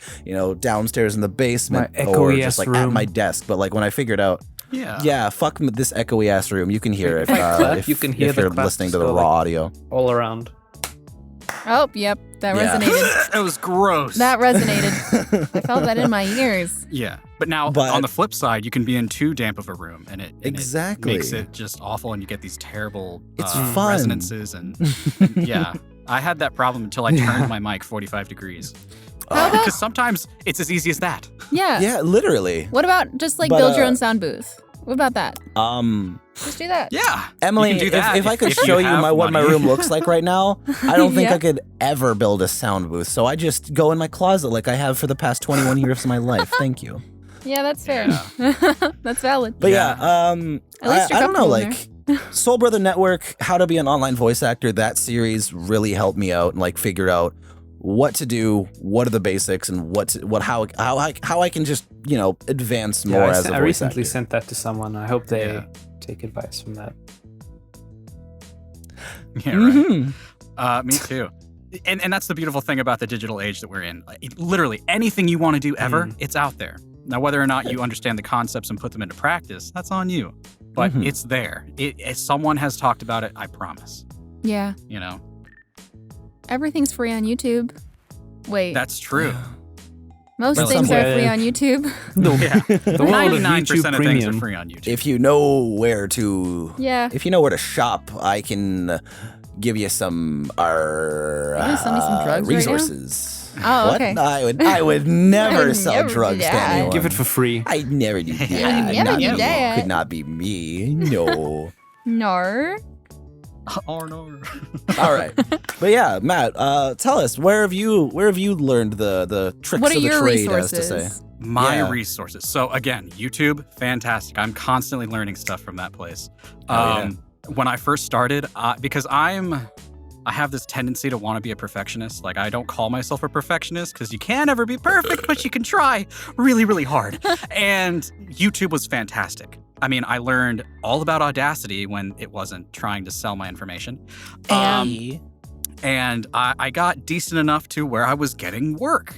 Speaker 1: downstairs in the basement
Speaker 3: My
Speaker 1: or
Speaker 3: echoey
Speaker 1: just
Speaker 3: ass
Speaker 1: like at
Speaker 3: room.
Speaker 1: my desk. But like when I figured out,
Speaker 2: Yeah.
Speaker 1: fuck this echoey ass room. You can hear it.
Speaker 3: If I clap,
Speaker 1: if,
Speaker 3: you can hear
Speaker 1: if
Speaker 3: the
Speaker 1: you're
Speaker 3: claps
Speaker 1: listening to the
Speaker 3: go,
Speaker 1: raw
Speaker 3: like,
Speaker 1: audio.
Speaker 3: all around.
Speaker 4: Oh, yep, that
Speaker 1: Yeah.
Speaker 4: resonated.
Speaker 2: That was gross.
Speaker 4: That resonated. I felt that in my ears.
Speaker 2: Yeah. But now,
Speaker 1: But-
Speaker 2: on the flip side, you can be in too damp of a room, and it
Speaker 1: Exactly.
Speaker 2: makes it just awful, and you get these terrible
Speaker 1: It's fun.
Speaker 2: resonances. And yeah, I had that problem until I turned my mic 45 degrees.
Speaker 4: How about,
Speaker 2: Because sometimes it's as easy as that.
Speaker 4: yeah.
Speaker 1: Yeah, literally.
Speaker 4: What about just like
Speaker 1: But,
Speaker 4: build your own sound booth? What about that? Just do that.
Speaker 2: Yeah.
Speaker 1: Emily,
Speaker 2: You can do that
Speaker 1: if I could
Speaker 2: if
Speaker 1: show you
Speaker 2: have
Speaker 1: what my
Speaker 2: money.
Speaker 1: room looks like right now, I don't think
Speaker 4: Yeah.
Speaker 1: I could ever build a sound booth. So I just go in my closet like I have for the past 21 years of my life. Thank you.
Speaker 4: Yeah, that's fair. That's valid.
Speaker 1: But
Speaker 2: Yeah.
Speaker 4: At least you're
Speaker 1: I don't know,
Speaker 4: comfortable in
Speaker 1: like Soul Brother Network, How to Be an Online Voice Actor, that series really helped me out and like figure out what to do, what are the basics, and how I can just advance more
Speaker 3: I,
Speaker 1: as a
Speaker 3: sen-
Speaker 1: voice
Speaker 3: I recently
Speaker 1: actor.
Speaker 3: sent that to someone. I hope they
Speaker 2: Yeah.
Speaker 3: take advice from that.
Speaker 2: Yeah, right.
Speaker 1: Mhm.
Speaker 2: Me too. And that's the beautiful thing about the digital age that we're in. Literally anything you want to do ever, it's out there. Now, whether or not you understand the concepts and put them into practice, that's on you. But
Speaker 1: Mhm.
Speaker 2: it's there. If someone has talked about it, I promise.
Speaker 4: Yeah. Everything's free on YouTube. Wait,
Speaker 2: That's true.
Speaker 4: most
Speaker 1: Well,
Speaker 4: things are
Speaker 3: somewhere-
Speaker 4: free on YouTube.
Speaker 2: Yeah.
Speaker 3: The world of
Speaker 2: 99%
Speaker 3: YouTube
Speaker 2: of things are
Speaker 3: Premium.
Speaker 2: free on YouTube.
Speaker 1: If you know where to
Speaker 4: Yeah.
Speaker 1: If you know where to shop, I can give you some
Speaker 4: wanna sell me some drugs right now?
Speaker 1: resources.
Speaker 4: Oh,
Speaker 1: What?
Speaker 4: okay.
Speaker 1: I would never
Speaker 4: I
Speaker 1: sell
Speaker 4: never
Speaker 1: drugs
Speaker 4: do
Speaker 1: to
Speaker 4: that.
Speaker 1: anyone.
Speaker 3: Give it for free.
Speaker 1: I never do that.
Speaker 4: never
Speaker 1: Not
Speaker 4: do
Speaker 1: me.
Speaker 4: that.
Speaker 1: Could not be me. No.
Speaker 4: No.
Speaker 2: Oh, no.
Speaker 1: All right. But yeah, Matt, tell us where have you learned the tricks
Speaker 4: What are
Speaker 1: of the
Speaker 4: your
Speaker 1: trade,
Speaker 4: resources?
Speaker 1: as to say?
Speaker 2: My
Speaker 1: Yeah.
Speaker 2: resources. So again, YouTube, fantastic. I'm constantly learning stuff from that place.
Speaker 1: Oh,
Speaker 2: When I first started, because I have this tendency to want to be a perfectionist. Like, I don't call myself a perfectionist because you can't ever be perfect, but you can try really, really hard. And YouTube was fantastic. I mean, I learned all about Audacity when it wasn't trying to sell my information. And I got decent enough to where I was getting work,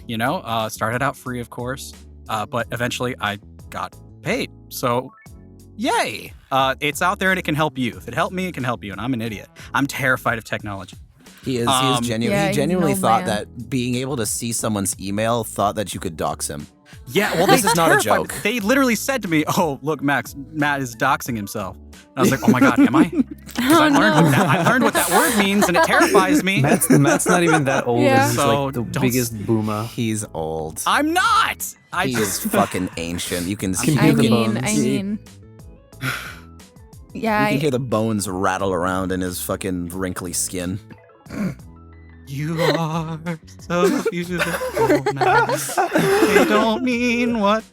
Speaker 2: started out free, of course, but eventually I got paid. So yay. It's out there and it can help you. If it helped me, it can help you. And I'm an idiot. I'm terrified of technology.
Speaker 1: He is genuine.
Speaker 4: Yeah,
Speaker 1: He
Speaker 4: he's
Speaker 1: genuinely
Speaker 4: an old
Speaker 1: thought
Speaker 4: man.
Speaker 1: that being able to see someone's email thought that you could dox him.
Speaker 2: Yeah, well,
Speaker 1: This
Speaker 2: they
Speaker 1: is not a
Speaker 2: terrified-
Speaker 1: joke.
Speaker 2: They literally said to me, "Oh, look, Matt is doxing himself." And I was like, "Oh my god, am I?" 'Cause I learned what that word means, and it terrifies me.
Speaker 3: Matt's not even that old.
Speaker 4: Yeah.
Speaker 3: He's
Speaker 2: So
Speaker 3: like the
Speaker 2: don't
Speaker 3: biggest boomer.
Speaker 1: He's old.
Speaker 2: I'm not.
Speaker 1: He is fucking ancient. You can
Speaker 3: Can
Speaker 1: you
Speaker 3: hear
Speaker 4: I
Speaker 3: the
Speaker 4: mean,
Speaker 3: bones.
Speaker 4: Yeah,
Speaker 1: can hear the bones rattle around in his fucking wrinkly skin.
Speaker 2: You are so beautiful now. They don't mean what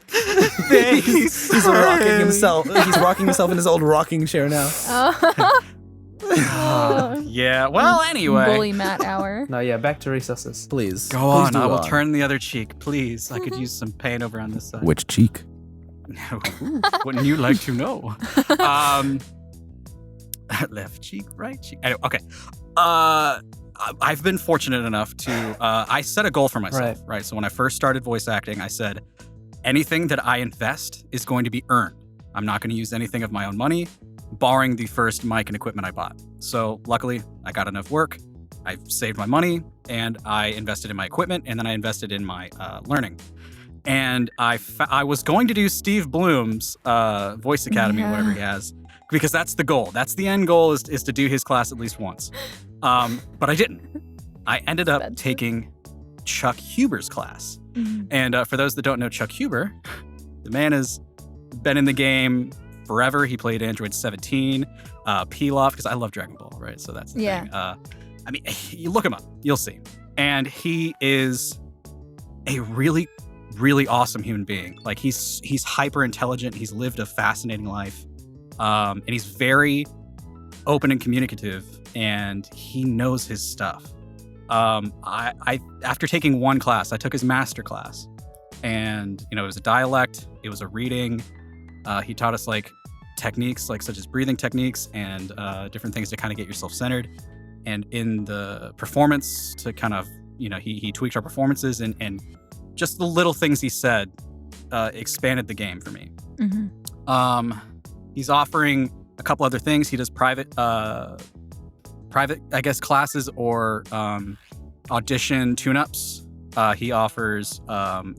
Speaker 2: they
Speaker 1: He's rocking himself. He's rocking himself in his old rocking chair now.
Speaker 4: Oh.
Speaker 2: Yeah. Well, anyway.
Speaker 4: Bully Matt hour.
Speaker 3: No, yeah, back to resources.
Speaker 1: Please
Speaker 2: Go
Speaker 1: please
Speaker 2: on.
Speaker 1: do
Speaker 2: I will
Speaker 1: on.
Speaker 2: turn the other cheek, please. I could use some pain over on this side.
Speaker 1: Which cheek?
Speaker 2: Wouldn't you like to know? Left cheek, right cheek. Anyway, okay. I've been fortunate enough to. I set a goal for myself, right? So when I first started voice acting, I said, anything that I invest is going to be earned. I'm not going to use anything of my own money, barring the first mic and equipment I bought. So luckily, I got enough work. I saved my money, and I invested in my equipment, and then I invested in my learning. And I was going to do Steve Bloom's Voice Academy,
Speaker 4: Yeah.
Speaker 2: whatever he has, because that's the goal. That's the end goal is to do his class at least once. But I didn't. I ended up
Speaker 4: Expensive.
Speaker 2: taking Chuck Huber's class.
Speaker 4: Mhm.
Speaker 2: And for those that don't know Chuck Huber, the man has been in the game forever. He played Android 17, Pilaf, because I love Dragon Ball, right? So that's the
Speaker 4: Yeah.
Speaker 2: thing. I mean, you look him up, you'll see. And he is a really, really awesome human being. Like he's hyper intelligent. He's lived a fascinating life, and he's very open and communicative. And he knows his stuff. I after taking one class, I took his master class, and it was a dialect, it was a reading. He taught us like techniques, like such as breathing techniques and different things to kind of get yourself centered. And in the performance to kind of, he tweaked our performances and just the little things he said expanded the game for me.
Speaker 4: Mm-hmm.
Speaker 2: He's offering a couple other things. He does private, I guess, classes or audition tune-ups. He offers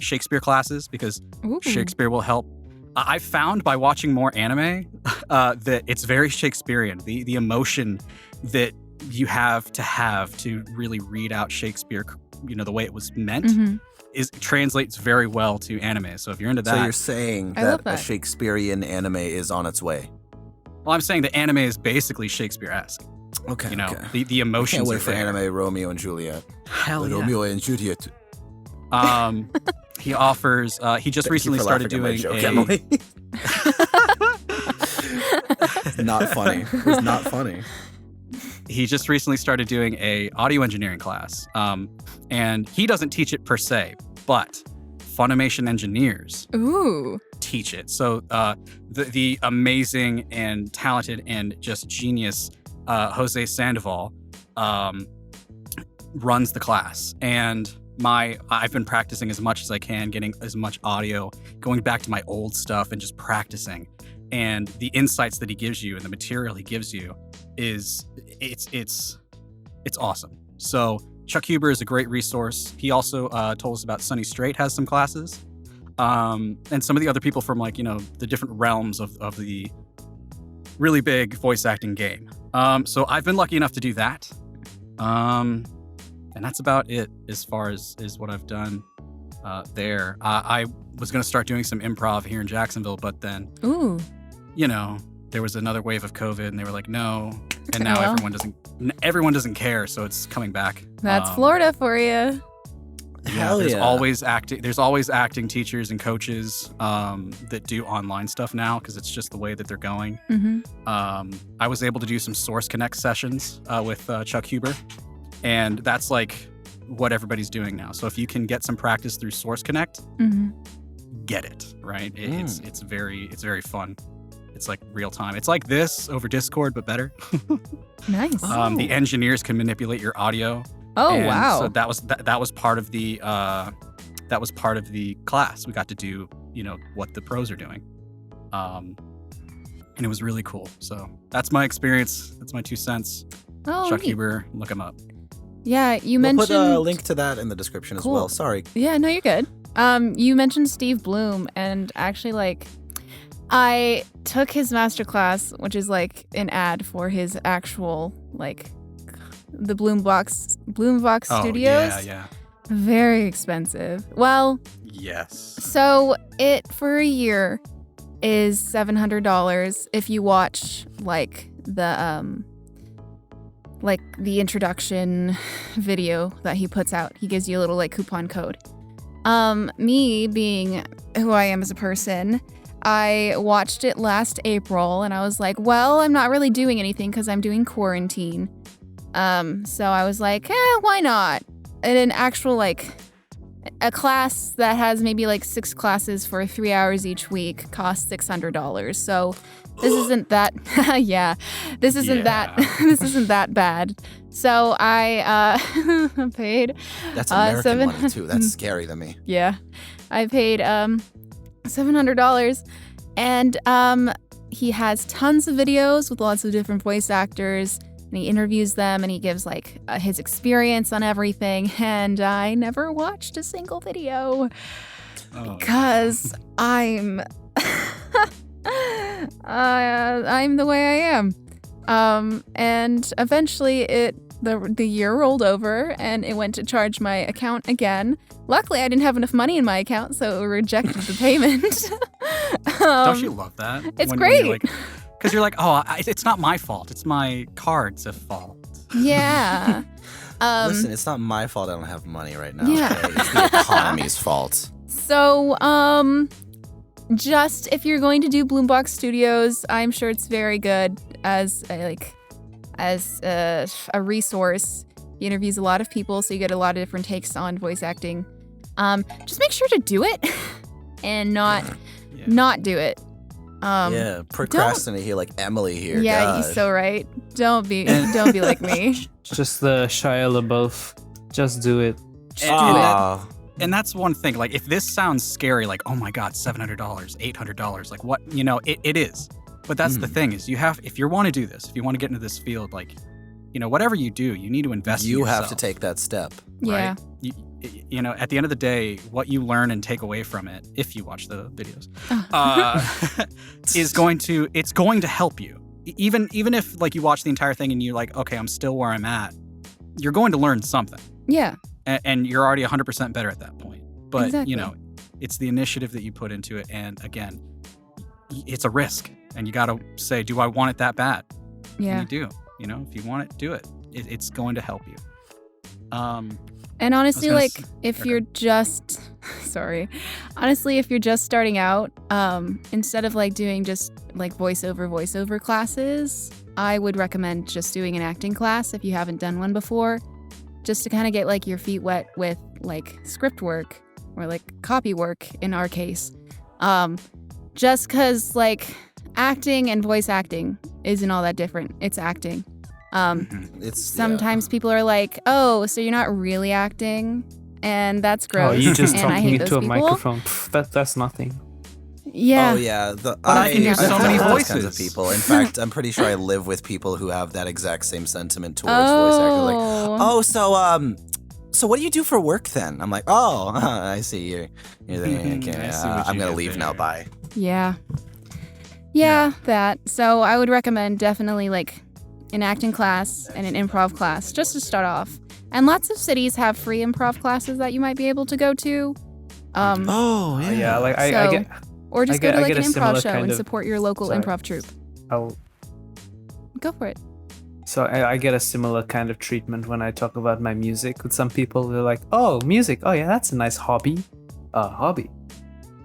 Speaker 2: Shakespeare classes because
Speaker 4: Ooh.
Speaker 2: Shakespeare will help. I found by watching more anime that it's very Shakespearean. The emotion that you have to really read out Shakespeare, the way it was meant,
Speaker 4: Mm-hmm.
Speaker 2: translates very well to anime. So if you're into that,
Speaker 1: So you're saying
Speaker 4: I love
Speaker 1: that a
Speaker 4: that.
Speaker 1: Shakespearean anime is on its way.
Speaker 2: well, I'm saying the anime is basically Shakespeare-esque.
Speaker 1: Okay. Okay.
Speaker 2: The emotions
Speaker 1: Can't
Speaker 2: are
Speaker 1: wait for
Speaker 2: there.
Speaker 1: anime Romeo and Juliet.
Speaker 2: Hell yeah.
Speaker 1: Romeo and Juliet.
Speaker 2: He offers. He just
Speaker 1: Thank
Speaker 2: recently
Speaker 1: you for
Speaker 2: started
Speaker 1: laughing at my
Speaker 2: doing
Speaker 1: joke, Emily. Not funny. It was not funny.
Speaker 2: He just recently started doing a audio engineering class, and he doesn't teach it per se, but Funimation engineers
Speaker 4: Ooh.
Speaker 2: teach it. So the amazing and talented and just genius Jose Sandoval runs the class, and I've been practicing as much as I can, getting as much audio, going back to my old stuff and just practicing. And the insights that he gives you and the material he gives you it's awesome. So Chuck Huber is a great resource. He also told us about Sunny Straight has some classes, and some of the other people from the different realms of the really big voice acting game. So I've been lucky enough to do that, and that's about it as far as what I've done there. I was going to start doing some improv here in Jacksonville, but then
Speaker 4: Ooh.
Speaker 2: there was another wave of COVID, and they were like, no. And now
Speaker 4: Oh, well.
Speaker 2: everyone doesn't care, so it's coming back.
Speaker 4: That's Florida for you.
Speaker 1: Hell
Speaker 2: there's
Speaker 1: yeah.
Speaker 2: always acting teachers and coaches that do online stuff now because it's just the way that they're going.
Speaker 4: Mm-hmm.
Speaker 2: I was able to do some Source Connect sessions with Chuck Huber, and that's like what everybody's doing now. So if you can get some practice through Source Connect,
Speaker 4: Mm-hmm.
Speaker 2: get it, right? It's very fun. It's like real time. It's like this over Discord, but better.
Speaker 4: Nice.
Speaker 2: The engineers can manipulate your audio.
Speaker 4: Oh,
Speaker 2: and
Speaker 4: wow.
Speaker 2: So that was part of the class. We got to do what the pros are doing, and it was really cool. So that's my experience. That's my 2 cents.
Speaker 4: Oh,
Speaker 2: Chuck
Speaker 4: neat.
Speaker 2: Huber, look him up.
Speaker 4: Yeah, you
Speaker 1: We'll
Speaker 4: mentioned.
Speaker 1: put a link to that in the description
Speaker 4: Cool.
Speaker 1: as well. Sorry.
Speaker 4: Yeah, no, you're good. You mentioned Steve Bloom, and actually, I took his masterclass, which is an ad for his actual the Bloombox Studios.
Speaker 2: Yeah.
Speaker 4: Very expensive. Well,
Speaker 2: Yes.
Speaker 4: so it for a year is $700 if you watch the introduction video that he puts out. He gives you a little coupon code. Me being who I am as a person, I watched it last April and I was like, well, I'm not really doing anything because I'm doing quarantine. So I was like, why not? And an actual a class that has maybe 6 classes for 3 hours each week costs $600. So this isn't that this isn't that bad. So I paid
Speaker 1: That's American money
Speaker 4: $700
Speaker 1: too. That's scary to me.
Speaker 4: Yeah. I paid $700 and he has tons of videos with lots of different voice actors and he interviews them and he gives his experience on everything, and I never watched a single video because I'm I'm the way I am. And eventually the year rolled over and it went to charge my account again. Luckily, I didn't have enough money in my account, so it rejected the payment.
Speaker 2: Don't you love that?
Speaker 4: It's great.
Speaker 2: Because you're it's not my fault. It's my card's fault.
Speaker 4: Yeah.
Speaker 1: Listen, it's not my fault I don't have money right now.
Speaker 4: Yeah.
Speaker 1: Okay? It's the economy's fault.
Speaker 4: So, just if you're going to do Bloombox Studios, I'm sure it's very good as a resource. He interviews a lot of people, so you get a lot of different takes on voice acting. Just make sure to do it and not do it.
Speaker 1: Procrastinate here like Emily here.
Speaker 4: Yeah,
Speaker 1: God.
Speaker 4: you're so right. Don't be like me.
Speaker 3: Just the Shia LaBeouf. Just do it.
Speaker 2: And that's one thing. Like, if this sounds scary, like, oh my God, $700, $800, like what, it is. But that's the thing is if you want to do this, if you want to get into this field, like, whatever you do, you need to invest in yourself.
Speaker 1: You have to take that step.
Speaker 4: Yeah.
Speaker 2: Right? At the end of the day, what you learn and take away from it, if you watch the videos, it's going to help you. Even if like you watch the entire thing and you're like, okay, I'm still where I'm at, you're going to learn something.
Speaker 4: Yeah.
Speaker 2: And you're already 100% better at that point. But,
Speaker 4: exactly.
Speaker 2: It's the initiative that you put into it. And again, it's a risk. And you got to say, do I want it that bad?
Speaker 4: Yeah.
Speaker 2: And you do. If you want it, do it. It's going to help you.
Speaker 4: And honestly, like, if
Speaker 2: okay.
Speaker 4: you're just, honestly, if you're just starting out, instead of like doing just like voiceover classes, I would recommend just doing an acting class if you haven't done one before, just to kind of get like your feet wet with like script work or like copy work in our case. Just because like acting and voice acting isn't all that different. It's acting. Sometimes people are like, oh, so you're not really acting, and that's gross.
Speaker 3: Oh, you just
Speaker 4: and I
Speaker 3: talking
Speaker 4: hate
Speaker 3: into
Speaker 4: those
Speaker 3: a
Speaker 4: people.
Speaker 3: microphone. That's nothing.
Speaker 4: Yeah.
Speaker 1: Oh yeah.
Speaker 2: I can do so many
Speaker 1: those
Speaker 2: voices.
Speaker 1: kinds of people. In fact, I'm pretty sure I live with people who have that exact same sentiment towards voice acting. Like, oh, so what do you do for work then? I'm like, oh, I see you're thinking, okay, I'm gonna leave now. Bye.
Speaker 4: Yeah. Yeah, that. So I would recommend definitely like an acting class and an improv class just to start off. And lots of cities have free improv classes that you might be able to go to.
Speaker 1: Oh yeah.
Speaker 3: Yeah, like I get.
Speaker 4: Or just go to like an improv show
Speaker 3: kind
Speaker 4: and
Speaker 3: of-
Speaker 4: support your local
Speaker 3: Sorry.
Speaker 4: improv troupe.
Speaker 3: I'll,
Speaker 4: Go for it.
Speaker 3: So I get a similar kind of treatment when I talk about my music with some people. They're like, "Oh, music. Oh yeah, that's a nice hobby. Hobby.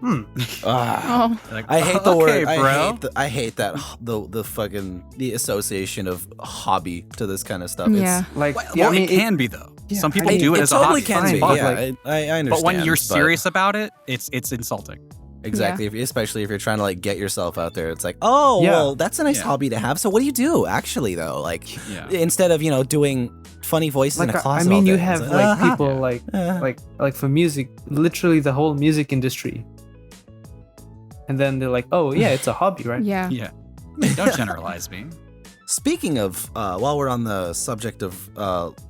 Speaker 4: Oh,
Speaker 2: Like,
Speaker 1: I hate the
Speaker 2: okay,
Speaker 1: word.
Speaker 2: bro.
Speaker 1: I hate that the association of hobby to this kind of stuff.
Speaker 4: yeah.
Speaker 3: Like,
Speaker 2: Well,
Speaker 3: yeah, I mean,
Speaker 2: it can be though.
Speaker 3: yeah,
Speaker 2: Some people
Speaker 3: I-
Speaker 2: do it
Speaker 1: it
Speaker 2: as
Speaker 1: totally
Speaker 2: a hobby.
Speaker 1: can
Speaker 3: fine,
Speaker 1: be.
Speaker 3: but,
Speaker 1: Yeah,
Speaker 3: like-
Speaker 1: I understand.
Speaker 2: But when you're serious about it, it's insulting.
Speaker 1: Exactly, especially if you're trying to like get yourself out there. It's like, oh,
Speaker 3: Yeah.
Speaker 1: well, that's a nice
Speaker 2: Yeah.
Speaker 1: hobby to have. So what do you do actually though? Like,
Speaker 2: Yeah.
Speaker 1: instead of doing funny voices in a
Speaker 3: like
Speaker 1: closet.
Speaker 3: I mean,
Speaker 1: all
Speaker 3: you
Speaker 1: day.
Speaker 3: have
Speaker 1: It's
Speaker 3: like
Speaker 1: "Uh-huh."
Speaker 3: people like for music, literally the whole music industry. And then they're like, "Oh yeah, it's a hobby, right?"
Speaker 4: Yeah.
Speaker 2: Yeah. Hey, don't generalize me.
Speaker 1: Speaking of, while we're on the subject of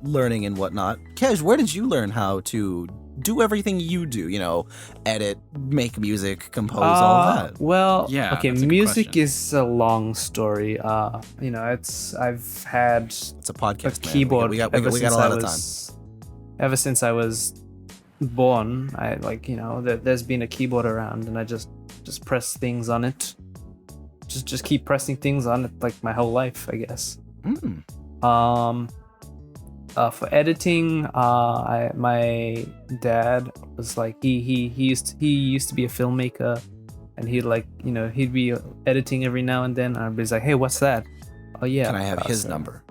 Speaker 1: learning and whatnot, Kej, where did you learn how to do everything you do? Edit, make music, compose, all of that.
Speaker 3: Well,
Speaker 2: Yeah,
Speaker 3: okay,
Speaker 2: that's a good
Speaker 3: music
Speaker 2: question.
Speaker 3: is a long story. I've had
Speaker 1: It's a podcast,
Speaker 3: a
Speaker 1: man.
Speaker 3: keyboard
Speaker 1: We got
Speaker 3: ever
Speaker 1: a
Speaker 3: since
Speaker 1: lot
Speaker 3: I
Speaker 1: of time.
Speaker 3: was ever since I was born. I there's been a keyboard around, and I just press things on it. Just keep pressing things on it like my whole life, I guess. For editing, my dad was like he used to be a filmmaker, and he'd be editing every now and then. And I'd be like, hey, what's that? Oh yeah.
Speaker 1: Can I have his
Speaker 3: so-
Speaker 1: number?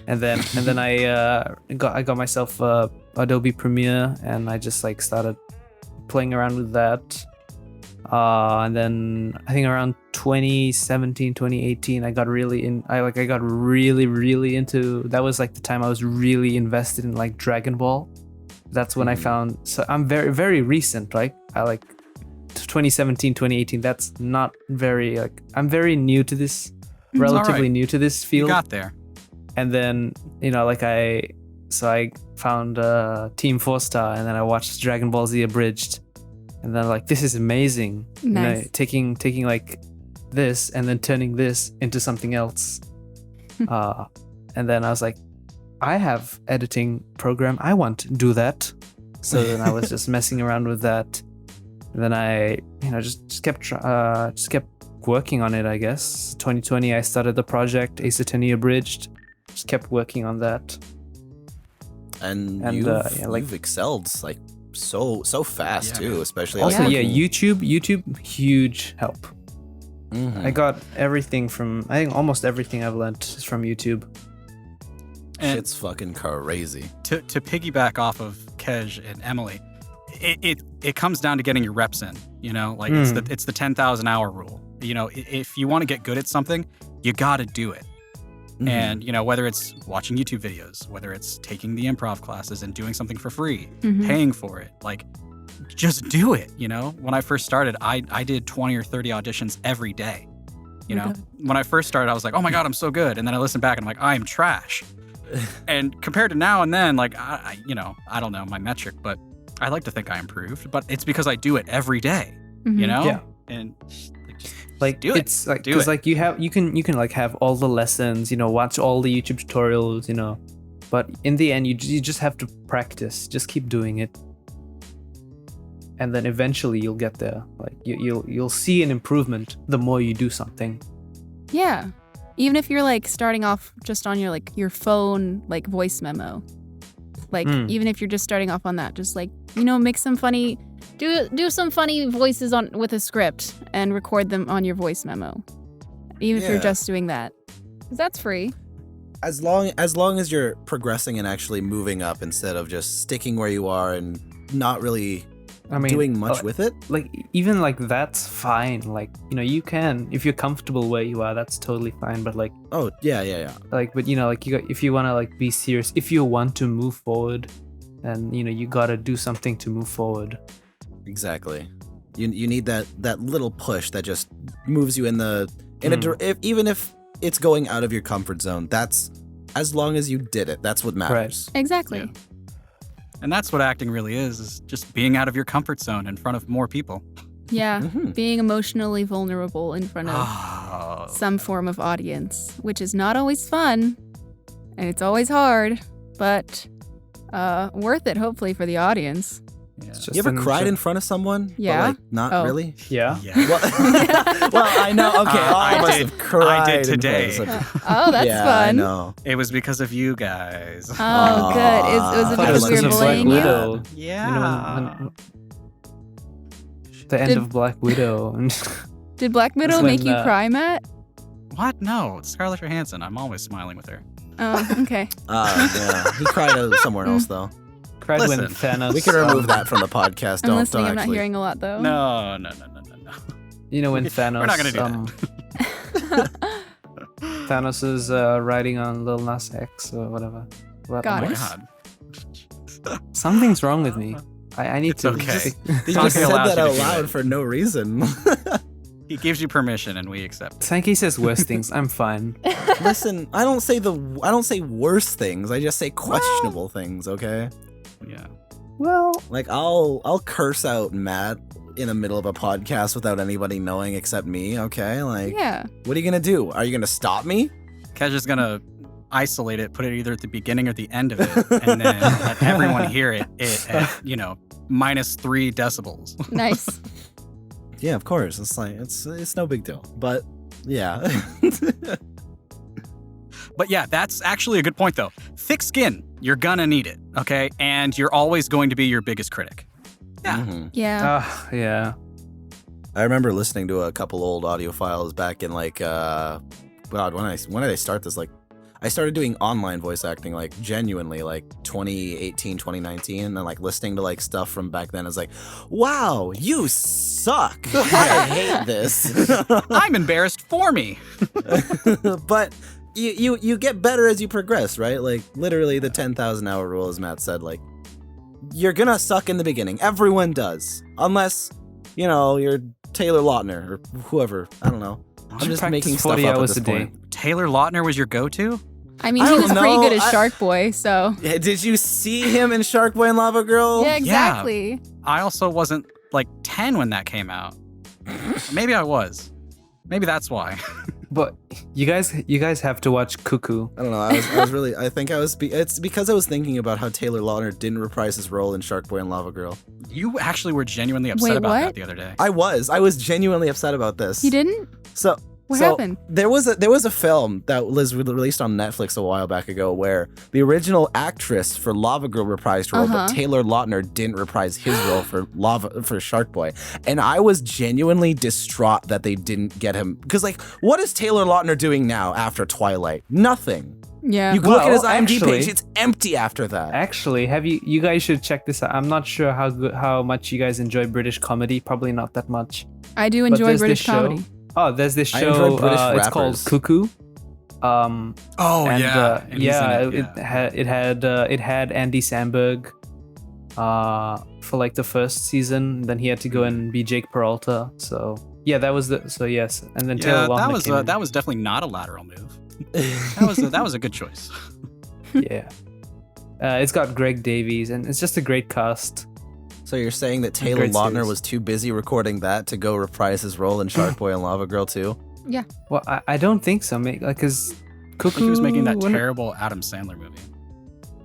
Speaker 3: And then I got myself Adobe Premiere, and I just like started playing around with that. And then I think around 2017, 2018, I got really into, that was like the time I was really invested in like Dragon Ball. That's when I found, so I'm very, very recent, right? I like 2017, 2018, that's not very, like, I'm very new to this, relatively
Speaker 2: alright.
Speaker 3: new to this
Speaker 2: You
Speaker 3: field.
Speaker 2: got there.
Speaker 3: And then, I found Team 4-Star, and then I watched Dragon Ball Z Abridged. And then like, this is amazing.
Speaker 4: Nice.
Speaker 3: Taking like this and then turning this into something else. And then I was like, I have editing program. I want to do that. So then I was just messing around with that. And then I, just kept working on it, I guess. 2020, I started the project Ace Attorney Abridged. Just kept working on that.
Speaker 1: And
Speaker 3: And,
Speaker 1: you've excelled like so fast
Speaker 2: Yeah.
Speaker 1: too, especially
Speaker 3: Also,
Speaker 1: like,
Speaker 3: yeah, YouTube, huge help.
Speaker 1: Mhm.
Speaker 3: I got everything I think almost everything I've learned is from YouTube.
Speaker 2: And
Speaker 1: Shit's fucking crazy.
Speaker 2: to piggyback off of Kej and Emily, it comes down to getting your reps in. Like it's the 10,000 hour rule. If you want to get good at something, you got to do it. And, whether it's watching YouTube videos, whether it's taking the improv classes and doing something for free, paying for it, like, just do it, When I first started, I did 20 or 30 auditions every day, When I first started, I was like, oh my God, I'm so good. And then I listened back and I'm like, I'm trash. And compared to now and then, like, I don't know my metric, but I like to think I improved. But it's because I do it every day,
Speaker 3: Yeah.
Speaker 2: And
Speaker 3: like
Speaker 2: do it.
Speaker 3: It's like because like you can like have all the lessons, watch all the YouTube tutorials, but in the end you just have to practice, just keep doing it, and then eventually you'll get there. Like you'll see an improvement the more you do something.
Speaker 4: Yeah, even if you're like starting off just on your phone like voice memo, like even if you're just starting off on that, just like make some funny. Do some funny voices with a script and record them on your voice memo, even if you're just doing that, 'cause that's free.
Speaker 1: As long as you're progressing and actually moving up instead of just sticking where you are and not really doing much with it.
Speaker 3: Like even like that's fine. Like you can, if you're comfortable where you are, that's totally fine. But like
Speaker 1: yeah.
Speaker 3: Like but if you want to like be serious, if you want to move forward, then you gotta do something to move forward.
Speaker 1: Exactly. You need that little push that just moves you even if it's going out of your comfort zone. That's as long as you did it. That's what matters.
Speaker 4: Right. Exactly.
Speaker 2: Yeah. And that's what acting really is just being out of your comfort zone in front of more people.
Speaker 4: Yeah. Being emotionally vulnerable in front of some form of audience, which is not always fun, and it's always hard, but worth it hopefully for the audience.
Speaker 2: Yeah.
Speaker 1: You ever cried in front of someone?
Speaker 4: Yeah.
Speaker 1: But, like, not really?
Speaker 3: Yeah.
Speaker 1: Well, I know. Okay, I must have cried.
Speaker 2: I did today.
Speaker 4: Oh, that's
Speaker 1: yeah,
Speaker 4: fun.
Speaker 1: I know.
Speaker 2: It was because of you guys.
Speaker 4: Oh, good. Was it because we were bullying you?
Speaker 2: Yeah.
Speaker 3: The end of Black Widow.
Speaker 4: Did Black Widow make you cry, Matt?
Speaker 2: What? No, it's Scarlett Johansson. I'm always smiling with her.
Speaker 4: Oh, okay.
Speaker 1: Yeah. He cried somewhere else, though.
Speaker 3: Cried when Thanos.
Speaker 1: We can remove that from the podcast.
Speaker 4: I'm listening. I'm not hearing a lot, though.
Speaker 2: No.
Speaker 3: When Thanos.
Speaker 2: We're not gonna do
Speaker 3: that. Thanos is riding on Lil Nas X or whatever.
Speaker 4: Got
Speaker 2: Oh
Speaker 4: it.
Speaker 2: my God.
Speaker 3: Something's wrong with me. I need to.
Speaker 2: Okay.
Speaker 1: He just said that out loud for no reason.
Speaker 2: He gives you permission, and we accept.
Speaker 3: Sankayy says worse things. I'm fine.
Speaker 1: Listen, I don't say worse things. I just say questionable things. Okay.
Speaker 2: Yeah.
Speaker 3: Well,
Speaker 1: like I'll curse out Matt in the middle of a podcast without anybody knowing except me. Okay. Like,
Speaker 4: yeah.
Speaker 1: What are you gonna do? Are you gonna stop me?
Speaker 2: Kej's gonna isolate it, put it either at the beginning or the end of it, and then let everyone hear it at -3 decibels.
Speaker 4: Nice.
Speaker 1: Yeah, of course. It's like it's no big deal. But yeah.
Speaker 2: But yeah, that's actually a good point though. Thick skin, you're gonna need it, okay? And you're always going to be your biggest critic. Yeah.
Speaker 1: Mm-hmm.
Speaker 4: Yeah.
Speaker 3: Yeah.
Speaker 1: I remember listening to a couple old audio files back in like God, when did I start this? Like I started doing online voice acting like genuinely like 2018, 2019, and then like listening to like stuff from back then. I was like, wow, you suck. I hate this.
Speaker 2: I'm embarrassed for me.
Speaker 1: But you get better as you progress, right? Like literally the 10,000 hour rule, as Matt said, like you're gonna suck in the beginning. Everyone does. Unless, you're Taylor Lautner or whoever. I don't know. I'm just making stuff up at this point.
Speaker 2: Taylor Lautner was your go-to?
Speaker 4: I mean, he was pretty good as Shark Boy, so.
Speaker 1: Yeah, did you see him in Shark Boy and Lava Girl?
Speaker 4: Yeah, exactly.
Speaker 2: Yeah. I also wasn't like 10 when that came out. Maybe I was. Maybe that's why.
Speaker 3: But you guys have to watch Cuckoo.
Speaker 1: I don't know. It's because I was thinking about how Taylor Lautner didn't reprise his role in Shark Boy and Lava Girl.
Speaker 2: You actually were genuinely upset about that the other day.
Speaker 1: I was genuinely upset about this.
Speaker 4: You didn't? What happened?
Speaker 1: There was a film that was released on Netflix a while back ago where the original actress for Lava Girl reprised her role, but Taylor Lautner didn't reprise his role for Shark Boy. And I was genuinely distraught that they didn't get him. Because like, what is Taylor Lautner doing now after Twilight? Nothing.
Speaker 4: Yeah.
Speaker 1: You look at his IMDb page, it's empty after that.
Speaker 3: Actually, you guys should check this out. I'm not sure how much you guys enjoy British comedy. Probably not that much.
Speaker 4: I do enjoy British comedy.
Speaker 3: Oh, there's this show. It's called Cuckoo. And,
Speaker 2: And he's in it,
Speaker 3: it had Andy Samberg for like the first season. Then he had to go and be Jake Peralta. So yeah, yes. And then Taylor Lautner came in.
Speaker 2: That was definitely not a lateral move. That was a good choice.
Speaker 3: Yeah. It's got Greg Davies, and it's just a great cast.
Speaker 1: So you're saying that Taylor
Speaker 3: Great
Speaker 1: Lautner
Speaker 3: series.
Speaker 1: was too busy recording that to go reprise his role in Shark Boy and Lava Girl too?
Speaker 4: Yeah.
Speaker 3: Well, I don't think so. Because
Speaker 2: I think he was making that terrible Adam Sandler movie.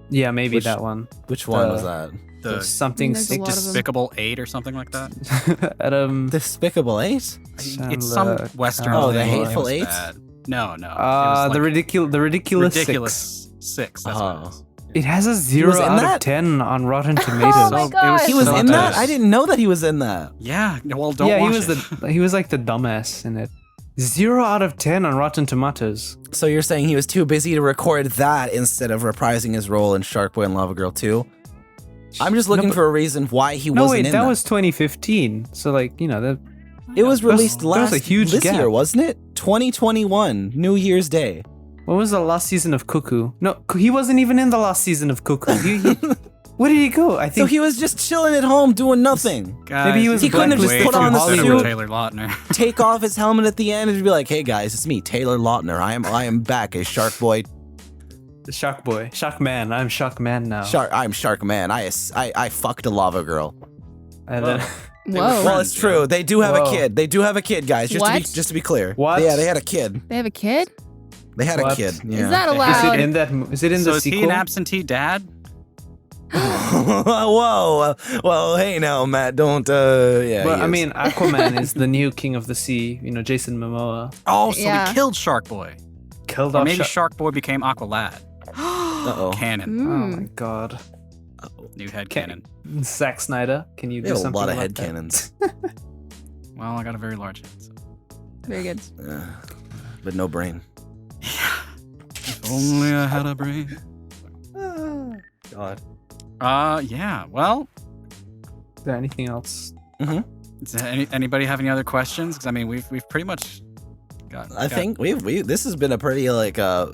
Speaker 3: Yeah, maybe that one.
Speaker 1: Which one was that?
Speaker 2: The
Speaker 3: something
Speaker 4: There's a lot of them.
Speaker 2: Despicable 8 or something like that.
Speaker 3: Adam.
Speaker 1: Despicable 8?
Speaker 2: It's some
Speaker 3: Chandler,
Speaker 2: Western.
Speaker 1: Oh, the
Speaker 2: thing. It
Speaker 1: Hateful
Speaker 2: was
Speaker 1: Eight?
Speaker 2: bad. No. It was
Speaker 3: The ridiculous
Speaker 2: ridiculous 6. That's what it was.
Speaker 3: It has a 0
Speaker 1: was in
Speaker 3: out
Speaker 1: that?
Speaker 3: of 10 on Rotten Tomatoes.
Speaker 4: Oh my God.
Speaker 1: He was
Speaker 2: so
Speaker 1: in that?
Speaker 2: good.
Speaker 1: I didn't know that he was in that.
Speaker 2: Yeah. Well, don't
Speaker 3: Yeah,
Speaker 2: watch
Speaker 3: he was like the dumbass in it. 0 out of 10 on Rotten Tomatoes.
Speaker 1: So you're saying he was too busy to record that instead of reprising his role in Shark Boy and Lava Girl 2? I'm just looking for a reason why he wasn't in that.
Speaker 3: That was 2015. So like,
Speaker 1: It was released
Speaker 3: that was a huge
Speaker 1: this
Speaker 3: gap.
Speaker 1: year, wasn't it? 2021, New Year's Day.
Speaker 3: what was the last season of Cuckoo? No, he wasn't even in the last season of Cuckoo. Where did he go? I
Speaker 1: So
Speaker 3: think
Speaker 1: he was just chilling at home doing nothing.
Speaker 2: Guys,
Speaker 3: Maybe he was
Speaker 1: He couldn't have just
Speaker 2: way
Speaker 1: put
Speaker 2: too
Speaker 1: on the
Speaker 2: upset
Speaker 1: suit.
Speaker 2: over Taylor Lautner.
Speaker 1: Take off his helmet at the end and be like, "Hey guys, it's me, Taylor Lautner. I am back as Shark Boy.
Speaker 3: Shark Boy, Shark Man. I'm Shark Man now.
Speaker 1: I'm Shark Man. I fucked a lava girl."
Speaker 3: And then,
Speaker 4: Whoa.
Speaker 1: Well, it's true. They do have a
Speaker 3: Whoa.
Speaker 1: kid. They do have a kid, guys.
Speaker 4: What?
Speaker 1: Just to be clear.
Speaker 3: What?
Speaker 1: Yeah, they had a kid.
Speaker 4: They have a kid?
Speaker 1: They had a
Speaker 3: What?
Speaker 1: kid. Yeah.
Speaker 4: Is that
Speaker 3: is
Speaker 4: allowed?
Speaker 3: it in that? Is it in
Speaker 2: So
Speaker 3: the
Speaker 2: is
Speaker 3: sequel?
Speaker 2: he an absentee dad?
Speaker 1: Whoa. Well, hey now, Matt. Don't. Yeah.
Speaker 3: Well,
Speaker 1: he
Speaker 3: I
Speaker 1: is.
Speaker 3: mean, Aquaman is the new king of the sea. Jason Momoa
Speaker 2: Oh, so
Speaker 4: Yeah.
Speaker 2: he killed Shark Boy.
Speaker 3: killed
Speaker 2: Or
Speaker 3: off.
Speaker 2: maybe Shark Boy became Aqualad.
Speaker 1: Uh-oh.
Speaker 2: Canon.
Speaker 3: Oh
Speaker 4: Mm.
Speaker 3: my god.
Speaker 2: New head
Speaker 3: Can-
Speaker 2: canon.
Speaker 3: Zack Snyder, can you
Speaker 1: They
Speaker 3: do
Speaker 1: have a
Speaker 3: something
Speaker 1: lot of
Speaker 3: about
Speaker 1: head
Speaker 3: that?
Speaker 1: cannons.
Speaker 2: Well, I got a very large head. So.
Speaker 4: Very good.
Speaker 1: But no brain.
Speaker 2: If only I had a brain.
Speaker 1: God.
Speaker 2: Yeah. Well,
Speaker 3: Is there anything else?
Speaker 2: does anybody have any other questions? Because I mean, we've pretty much got.
Speaker 1: I think this has been a pretty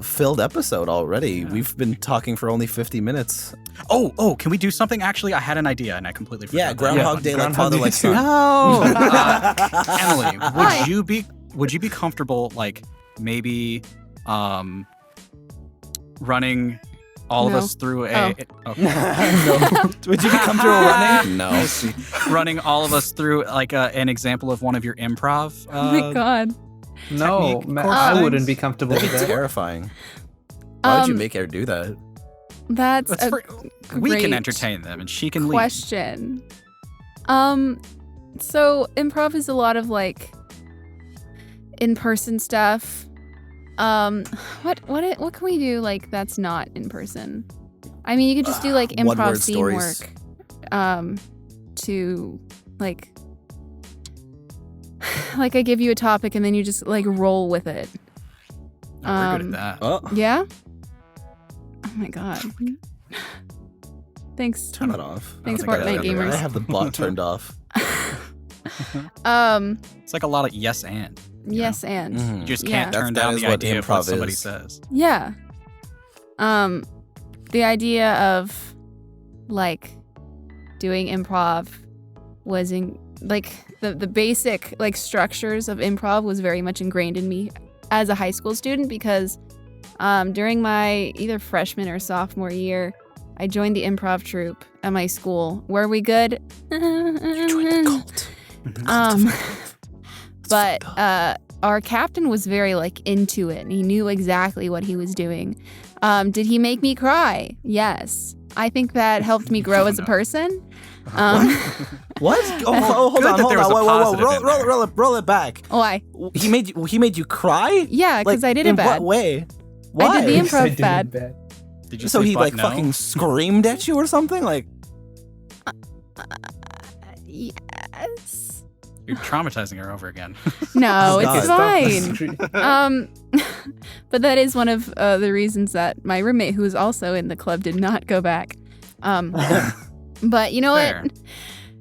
Speaker 1: filled episode already.
Speaker 2: Yeah.
Speaker 1: We've been talking for only 50 minutes.
Speaker 2: Oh, can we do something? Actually, I had an idea and I completely forgot.
Speaker 1: Yeah, Groundhog Day, like
Speaker 3: Groundhog
Speaker 1: father,
Speaker 3: Day
Speaker 1: like
Speaker 3: too.
Speaker 1: son.
Speaker 2: No. Emily,
Speaker 4: Hi.
Speaker 2: would you be comfortable like maybe running all of
Speaker 4: No.
Speaker 2: us through a
Speaker 4: Oh.
Speaker 2: okay.
Speaker 1: Would you be comfortable running? No.
Speaker 2: running all of us through like an example of one of your improv?
Speaker 4: Oh my God.
Speaker 3: No,
Speaker 2: technique
Speaker 3: man,
Speaker 2: course
Speaker 3: I
Speaker 2: things?
Speaker 3: wouldn't be comfortable
Speaker 1: That'd
Speaker 3: with
Speaker 1: be
Speaker 3: that.
Speaker 1: terrifying. Why would you
Speaker 4: Um,
Speaker 1: make her do that?
Speaker 4: That's
Speaker 2: That's
Speaker 4: a
Speaker 2: we can
Speaker 4: great
Speaker 2: entertain them and she can lead.
Speaker 4: question. So improv is a lot of like in-person stuff. What can we do like that's not in person? I mean, you could just do like improv
Speaker 1: one-word
Speaker 4: scene
Speaker 1: stories.
Speaker 4: work. To like like I give you a topic and then you just like roll with it.
Speaker 2: No, we're good at that.
Speaker 1: Oh,
Speaker 4: Yeah? Oh my God. Thanks.
Speaker 1: turn it off.
Speaker 4: Thanks,
Speaker 2: I don't think
Speaker 4: Fortnite
Speaker 2: I
Speaker 4: gamers.
Speaker 1: I have the bot turned off.
Speaker 2: It's like a lot of yes and.
Speaker 4: Yes, and
Speaker 1: Mhm.
Speaker 2: You just
Speaker 4: Yeah.
Speaker 2: can't turn
Speaker 1: That
Speaker 2: down
Speaker 1: is
Speaker 2: the
Speaker 1: what
Speaker 2: idea of
Speaker 1: improv
Speaker 2: what somebody
Speaker 1: is.
Speaker 2: says.
Speaker 4: yeah. The idea of like doing improv was in like the basic like structures of improv was very much ingrained in me as a high school student because during my either freshman or sophomore year, I joined the improv troupe at my school. Were we good?
Speaker 1: You joined the cult.
Speaker 4: But our captain was very like into it and he knew exactly what he was doing. Did he make me cry? Yes. I think that helped me grow as a person.
Speaker 1: What? Oh, hold
Speaker 2: Good
Speaker 1: on,
Speaker 2: that
Speaker 1: hold
Speaker 2: there was
Speaker 1: on.
Speaker 2: a
Speaker 1: Whoa,
Speaker 2: positive in there.
Speaker 1: roll it back.
Speaker 4: Why?
Speaker 1: He made you cry?
Speaker 4: Yeah, because
Speaker 1: Like,
Speaker 4: I did
Speaker 1: in
Speaker 4: it bad.
Speaker 1: what way? Why?
Speaker 4: I did the
Speaker 3: Yes, I
Speaker 4: improv
Speaker 3: did it
Speaker 4: bad.
Speaker 2: Did you
Speaker 1: So
Speaker 2: say
Speaker 1: he
Speaker 2: but
Speaker 1: like
Speaker 2: no?
Speaker 1: fucking screamed at you or something? Like,
Speaker 4: Yes.
Speaker 2: You're traumatizing her over again.
Speaker 4: No,
Speaker 1: God.
Speaker 4: it's
Speaker 3: Stop.
Speaker 4: fine. But that is one of the reasons that my roommate, who is also in the club, did not go back. But you know
Speaker 2: Fair.
Speaker 4: what?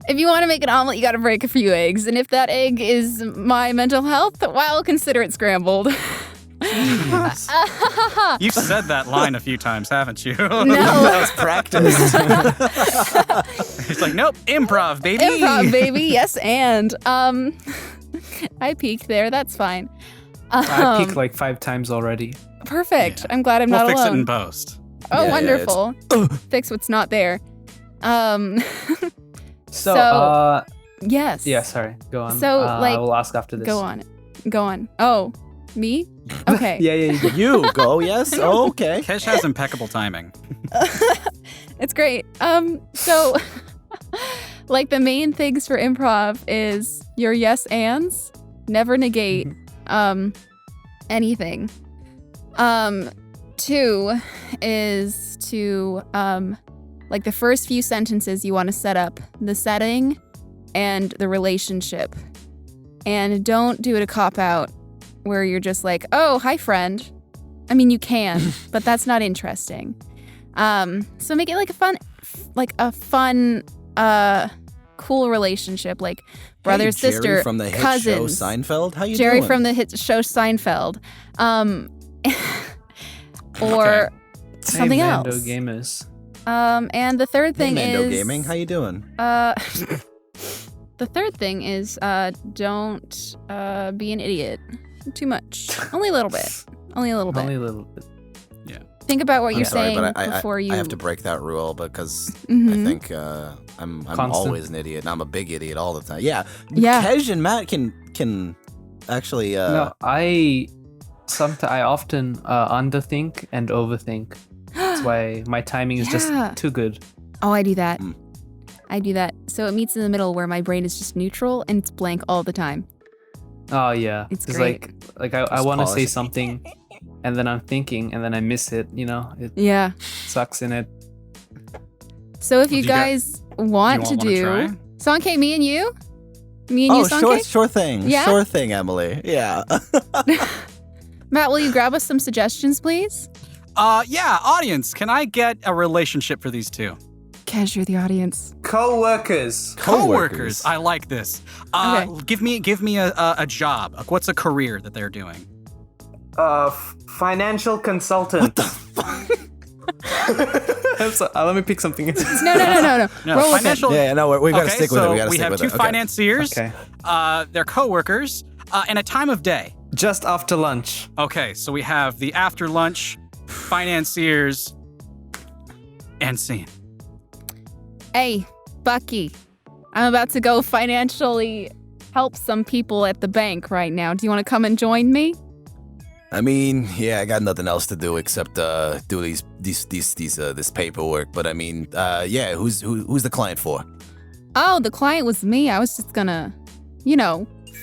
Speaker 4: If you want to make an omelet, you got to break a few eggs. And if that egg is my mental health, well, consider it scrambled.
Speaker 2: You've said that line a few times, haven't you?
Speaker 4: No.
Speaker 1: That was practiced.
Speaker 2: It's like, nope, improv, baby.
Speaker 4: Improv, baby. Yes, and I peaked there. That's fine.
Speaker 3: I peaked like 5 times already.
Speaker 4: Perfect.
Speaker 2: Yeah.
Speaker 4: I'm glad I'm
Speaker 2: We'll
Speaker 4: not
Speaker 2: fix
Speaker 4: alone.
Speaker 2: it in post.
Speaker 4: Oh,
Speaker 1: Yeah,
Speaker 4: wonderful. Fix what's not there.
Speaker 3: So,
Speaker 4: yes.
Speaker 3: yeah, sorry. Go on.
Speaker 4: So,
Speaker 3: I will ask after this.
Speaker 4: Go on. Oh, me? Okay.
Speaker 3: Yeah.
Speaker 1: You go, yes? Oh, okay.
Speaker 2: Kesh has impeccable timing.
Speaker 4: It's great. So like the main things for improv is your yes ands, never negate anything. 2 is to like the first few sentences you want to set up the setting and the relationship. And don't do it a cop out where you're just like, "Oh, hi friend." I mean, you can, but that's not interesting. So make it like a fun, cool relationship, like brother,
Speaker 1: Hey, Jerry
Speaker 4: sister,
Speaker 1: from the hit
Speaker 4: cousins.
Speaker 1: show Seinfeld. How you
Speaker 4: Jerry
Speaker 1: doing?
Speaker 4: from the hit show Seinfeld, or something
Speaker 3: Mando
Speaker 4: else.
Speaker 3: Gamers.
Speaker 4: And the third
Speaker 1: Hey,
Speaker 4: thing
Speaker 1: Mando
Speaker 4: is
Speaker 1: Gaming. How you doing?
Speaker 4: the third thing is don't be an idiot too much. Only a little bit. Only a little bit.
Speaker 3: Only a little bit.
Speaker 4: Think about what
Speaker 1: I'm
Speaker 4: you're
Speaker 1: sorry,
Speaker 4: saying
Speaker 1: but
Speaker 4: before you.
Speaker 1: I have to break that rule because
Speaker 4: Mhm.
Speaker 1: I think I'm
Speaker 3: Constant.
Speaker 1: always an idiot, and I'm a big idiot all the time. Yeah.
Speaker 4: Yeah.
Speaker 1: Kej and Matt can actually.
Speaker 3: No, I often underthink and overthink. That's why my timing is
Speaker 4: Yeah.
Speaker 3: just too good.
Speaker 4: Oh, I do that.
Speaker 1: Mm.
Speaker 4: I do that. So it meets in the middle where my brain is just neutral and it's blank all the time.
Speaker 3: Oh yeah,
Speaker 4: It's
Speaker 3: 'Cause,
Speaker 4: great.
Speaker 3: like I
Speaker 1: Just
Speaker 3: want to
Speaker 1: pause.
Speaker 3: say something, and then I'm thinking, and then I miss it. You know, it
Speaker 4: Yeah.
Speaker 3: sucks in it.
Speaker 4: So if you
Speaker 2: Do you got-
Speaker 4: guys want to
Speaker 2: wanna
Speaker 4: do
Speaker 2: try?
Speaker 4: Sankayy, me and you? Me and you, Sankayy?
Speaker 1: sure thing.
Speaker 4: Yeah?
Speaker 1: Sure thing, Emily. Yeah.
Speaker 4: Matt, will you grab us some suggestions, please?
Speaker 2: Yeah, audience, can I get a relationship for these two?
Speaker 4: Cash, you're the audience.
Speaker 3: Co-workers.
Speaker 2: Coworkers. I like this.
Speaker 4: Okay.
Speaker 2: Give me a job. Like, what's a career that they're doing?
Speaker 3: Financial consultant. What the fuck? Let me pick something.
Speaker 4: No.
Speaker 2: No,
Speaker 4: Roll with it.
Speaker 2: financial.
Speaker 1: Yeah, no, we got to
Speaker 2: Okay,
Speaker 1: stick with it.
Speaker 2: so
Speaker 1: We got to stick
Speaker 2: have
Speaker 1: with
Speaker 2: two
Speaker 1: it. Okay.
Speaker 2: financiers.
Speaker 3: Okay.
Speaker 2: They're coworkers, and a time of day.
Speaker 3: Just after lunch.
Speaker 2: Okay, so we have the after lunch, financiers, and scene.
Speaker 4: Hey, Bucky, I'm about to go financially help some people at the bank right now. Do you want to come and join me?
Speaker 1: I mean, yeah, I got nothing else to do except do this paperwork. But I mean, yeah, who's the client for?
Speaker 4: Oh, the client was me. I was just gonna,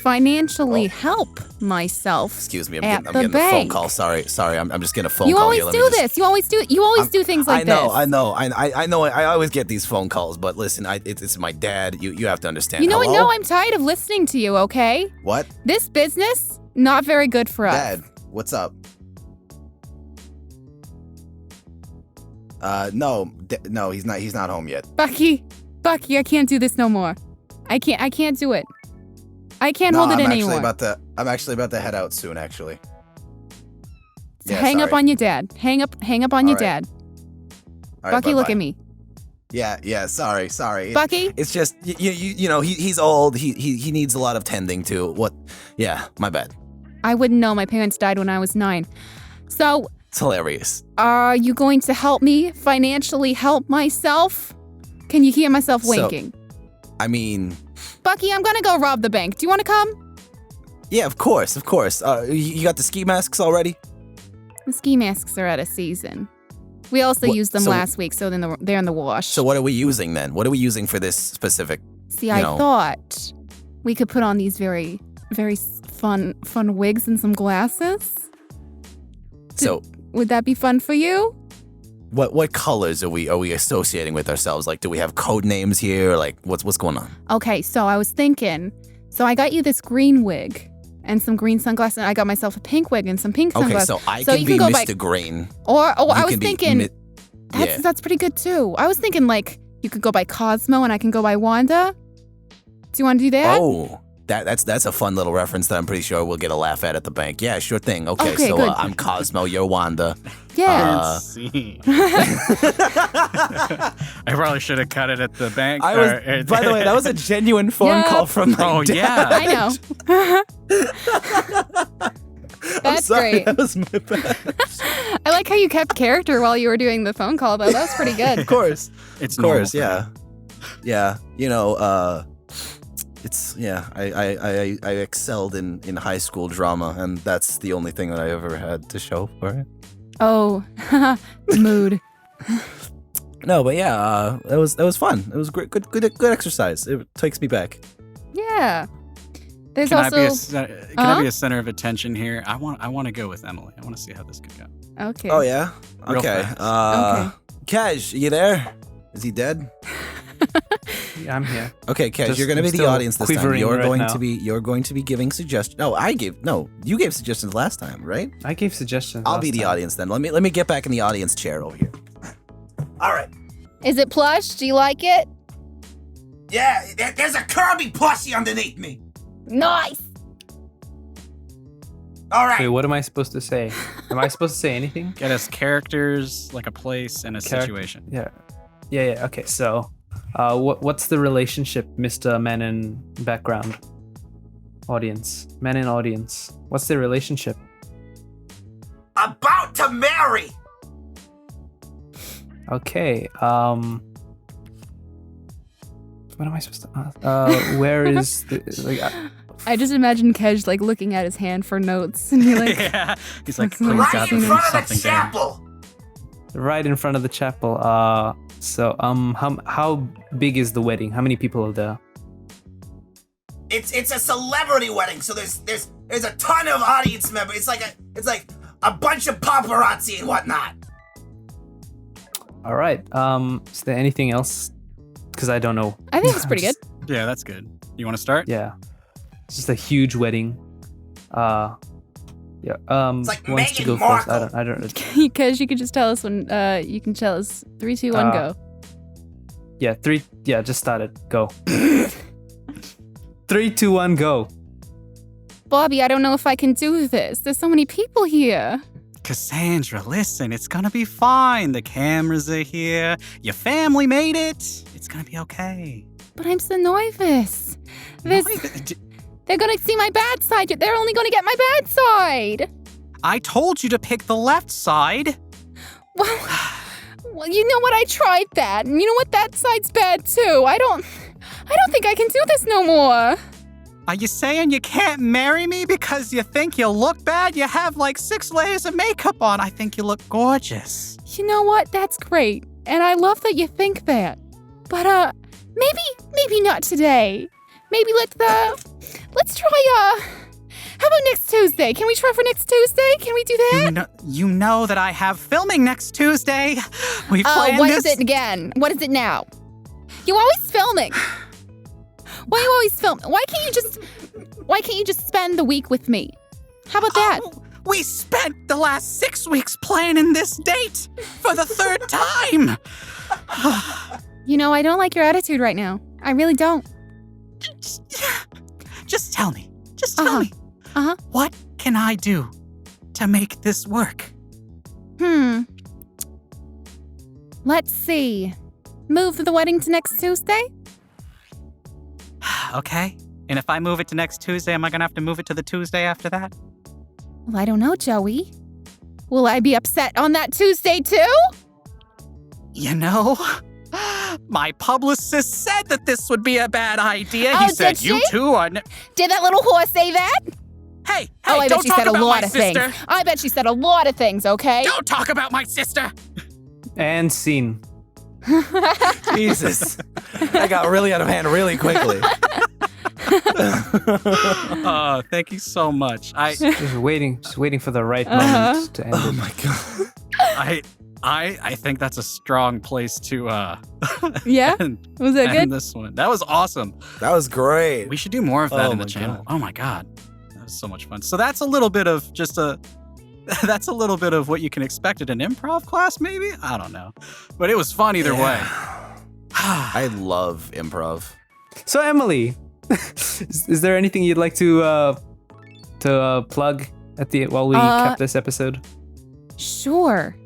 Speaker 4: financially help myself.
Speaker 1: Excuse me,
Speaker 4: At
Speaker 1: I'm
Speaker 4: the
Speaker 1: getting a phone
Speaker 4: bank.
Speaker 1: call. Sorry, I'm just getting a phone
Speaker 4: You
Speaker 1: call.
Speaker 4: always
Speaker 1: here. Let
Speaker 4: do
Speaker 1: me just-
Speaker 4: this. You always do things like this.
Speaker 1: I know. I always get these phone calls, but listen, it's my dad. You have to understand.
Speaker 4: You know what?
Speaker 1: Hello?
Speaker 4: No, I'm tired of listening to you, okay?
Speaker 1: What?
Speaker 4: This business, not very good for us.
Speaker 1: Dad, what's up? No, he's not home yet.
Speaker 4: Bucky, I can't do this no more. I can't do it. I can't
Speaker 1: No,
Speaker 4: hold it
Speaker 1: I'm
Speaker 4: anymore.
Speaker 1: I'm actually about to head out soon, actually.
Speaker 4: So
Speaker 1: Yeah,
Speaker 4: hang up
Speaker 1: sorry.
Speaker 4: on your dad. Hang up on your
Speaker 1: All right.
Speaker 4: dad.
Speaker 1: All right,
Speaker 4: Bucky, look
Speaker 1: bye-bye.
Speaker 4: at me.
Speaker 1: Yeah, sorry.
Speaker 4: Bucky?
Speaker 1: It's just he's old. He needs a lot of tending to. What? Yeah, my bad.
Speaker 4: I wouldn't know. My parents died when I was 9. So,
Speaker 1: It's hilarious.
Speaker 4: are you going to help me financially help myself? Can you hear myself
Speaker 1: So-
Speaker 4: winking?
Speaker 1: I mean,
Speaker 4: Bucky, I'm gonna go rob the bank. Do you want to come?
Speaker 1: yeah, of course. You got the ski masks already?
Speaker 4: The ski masks are out of season. We also
Speaker 1: What-
Speaker 4: used them
Speaker 1: so-
Speaker 4: last week, so then they're in the wash.
Speaker 1: So what are we using then? What are we using for this specific?
Speaker 4: See, I thought we could put on these very, very fun wigs and some glasses.
Speaker 1: So
Speaker 4: Would that be fun for you?
Speaker 1: what colors are we associating with ourselves? Like, do we have code names here? Like, what's going on?
Speaker 4: Okay, so I was thinking. So I got you this green wig and some green sunglasses. And I got myself a pink wig and some pink
Speaker 1: Okay,
Speaker 4: sunglasses.
Speaker 1: so I
Speaker 4: So
Speaker 1: can
Speaker 4: you
Speaker 1: be
Speaker 4: can go by-
Speaker 1: Mr. Green.
Speaker 4: Or
Speaker 1: You
Speaker 4: I was
Speaker 1: can be
Speaker 4: thinking
Speaker 1: yeah.
Speaker 4: that's pretty good too. I was thinking like you could go by Cosmo and I can go by Wanda. Do you want to do that?
Speaker 1: Oh, That's a fun little reference that I'm pretty sure we'll get a laugh at the bank. Yeah, sure thing. Okay, so
Speaker 4: good.
Speaker 1: I'm Cosmo, you're Wanda.
Speaker 4: Yeah.
Speaker 2: Scene. I probably should have cut it at the bank.
Speaker 1: By the way, that was a genuine phone call from my dad.
Speaker 2: Yeah.
Speaker 4: I know.
Speaker 1: I'm
Speaker 4: That's
Speaker 1: sorry,
Speaker 4: great.
Speaker 1: that was my bad.
Speaker 4: I like how you kept character while you were doing the phone call, though. That was pretty good.
Speaker 1: Of course.
Speaker 2: It's
Speaker 1: Of course,
Speaker 2: normal.
Speaker 1: yeah. You know, I excelled in high school drama, and that's the only thing that I ever had to show for it.
Speaker 4: Oh, mood.
Speaker 1: No, but yeah, that was fun. It was great, good exercise. It takes me back.
Speaker 4: Yeah. There's
Speaker 2: Can
Speaker 4: also.
Speaker 2: I be a center of attention here? I want to go with Emily. I want to see how this could go.
Speaker 4: Okay.
Speaker 1: Oh yeah.
Speaker 2: Real
Speaker 1: Okay.
Speaker 2: fast.
Speaker 1: Kaj, you there? Is he dead?
Speaker 3: Yeah, I'm here.
Speaker 1: Okay, Kaj,
Speaker 3: Just-
Speaker 1: you're going to
Speaker 3: I'm
Speaker 1: be the
Speaker 3: still
Speaker 1: audience this time.
Speaker 3: quivering
Speaker 1: You're
Speaker 3: right
Speaker 1: going
Speaker 3: now.
Speaker 1: to be giving suggestions. You gave suggestions last time, right?
Speaker 3: I gave suggestions.
Speaker 1: I'll
Speaker 3: last
Speaker 1: be the
Speaker 3: time.
Speaker 1: audience then. Let me get back in the audience chair over here. All right.
Speaker 4: Is it plush? Do you like it?
Speaker 1: Yeah, there's a Kirby plushie underneath me.
Speaker 4: Nice.
Speaker 1: All
Speaker 3: Wait, what am I supposed to say? Am I supposed to say anything?
Speaker 2: Get us characters, like a place and a situation.
Speaker 3: Yeah. Okay, so, what's the relationship, Mr. Man in background? Audience. Man in audience. What's the relationship?
Speaker 1: About to marry.
Speaker 3: Okay, what am I supposed to ask? Where is the, like,
Speaker 4: I just imagine Kej like looking at his hand for notes and you're like,
Speaker 2: Yeah. He's like,
Speaker 4: That's nice.
Speaker 2: please
Speaker 4: Right
Speaker 2: God,
Speaker 4: in
Speaker 2: there's
Speaker 4: front
Speaker 1: of the
Speaker 2: something there.
Speaker 1: chapel.
Speaker 3: right in front of the chapel. So, how big is the wedding? How many people are there?
Speaker 1: It's a celebrity wedding, so there's a ton of audience members. It's like a bunch of paparazzi and whatnot.
Speaker 3: All right. Is there anything else? Because I don't know.
Speaker 4: I think it's pretty good.
Speaker 2: Yeah, that's good. You want to start?
Speaker 3: Yeah, it's just a huge wedding. Yeah.
Speaker 1: It's like
Speaker 3: who wants to
Speaker 1: Meghan
Speaker 3: go first?
Speaker 1: Markle.
Speaker 3: I don't.
Speaker 4: Kej, you can just tell us when. You can tell us 3, 2, 1, go.
Speaker 3: Yeah, 3. Yeah, just started. Go. 3, 2, 1, go.
Speaker 4: Bobby, I don't know if I can do this. There's so many people here.
Speaker 2: Cassandra, listen, it's gonna be fine. The cameras are here. Your family made it. It's gonna be okay.
Speaker 4: But I'm so nervous. They're gonna see my bad side. They're only gonna get my bad side.
Speaker 2: I told you to pick the left side.
Speaker 4: Well, you know what? I tried that, and you know what? That side's bad too. I don't think I can do this no more.
Speaker 2: Are you saying you can't marry me because you think you look bad? You have like 6 layers of makeup on. I think you look gorgeous.
Speaker 4: You know what? That's great, and I love that you think that. But maybe not today. Maybe let's try. How about next Tuesday? Can we try for next Tuesday? Can we do that?
Speaker 2: You know that I have filming next Tuesday. We planned
Speaker 4: what
Speaker 2: this.
Speaker 4: is it again? What is it now? You always filming. Why you always film? Why can't you just spend the week with me? How about that?
Speaker 2: We spent the last 6 weeks planning this date for the 3rd time.
Speaker 4: You know, I don't like your attitude right now. I really don't.
Speaker 2: Just tell me. Just tell me.
Speaker 4: Uh-huh.
Speaker 2: What can I do to make this work?
Speaker 4: Let's see. Move the wedding to next Tuesday?
Speaker 2: Okay. And if I move it to next Tuesday, am I going to have to move it to the Tuesday after that?
Speaker 4: Well, I don't know, Joey. Will I be upset on that Tuesday too?
Speaker 2: You know, my publicist said that this would be a bad idea.
Speaker 4: Oh,
Speaker 2: He said
Speaker 4: did
Speaker 2: you
Speaker 4: she?
Speaker 2: two are...
Speaker 4: Did that little whore say that?
Speaker 2: Hey,
Speaker 4: Oh, I bet
Speaker 2: don't
Speaker 4: she
Speaker 2: talk
Speaker 4: said a
Speaker 2: about
Speaker 4: lot
Speaker 2: my
Speaker 4: of
Speaker 2: sister.
Speaker 4: things. I bet she said a lot of things, okay?
Speaker 2: Don't talk about my sister.
Speaker 3: And scene.
Speaker 1: Jesus. That got really out of hand really quickly.
Speaker 2: Oh, thank you so much.
Speaker 3: Just waiting for the right moment to end
Speaker 1: Oh
Speaker 3: it.
Speaker 1: my god.
Speaker 2: I think that's a strong place to
Speaker 4: Yeah?
Speaker 2: end,
Speaker 4: Was that
Speaker 2: end
Speaker 4: good?
Speaker 2: this one. That was awesome.
Speaker 1: That was great.
Speaker 2: We should do more of that
Speaker 1: Oh
Speaker 2: in the
Speaker 1: my
Speaker 2: channel.
Speaker 1: God.
Speaker 2: Oh my god. That was so much fun. So that's a little bit of that's a little bit of what you can expect at an improv class, maybe? I don't know. But it was fun either way.
Speaker 1: I love improv.
Speaker 3: So Emily, Is there anything you'd like to plug at the while we kept this episode?
Speaker 4: Sure.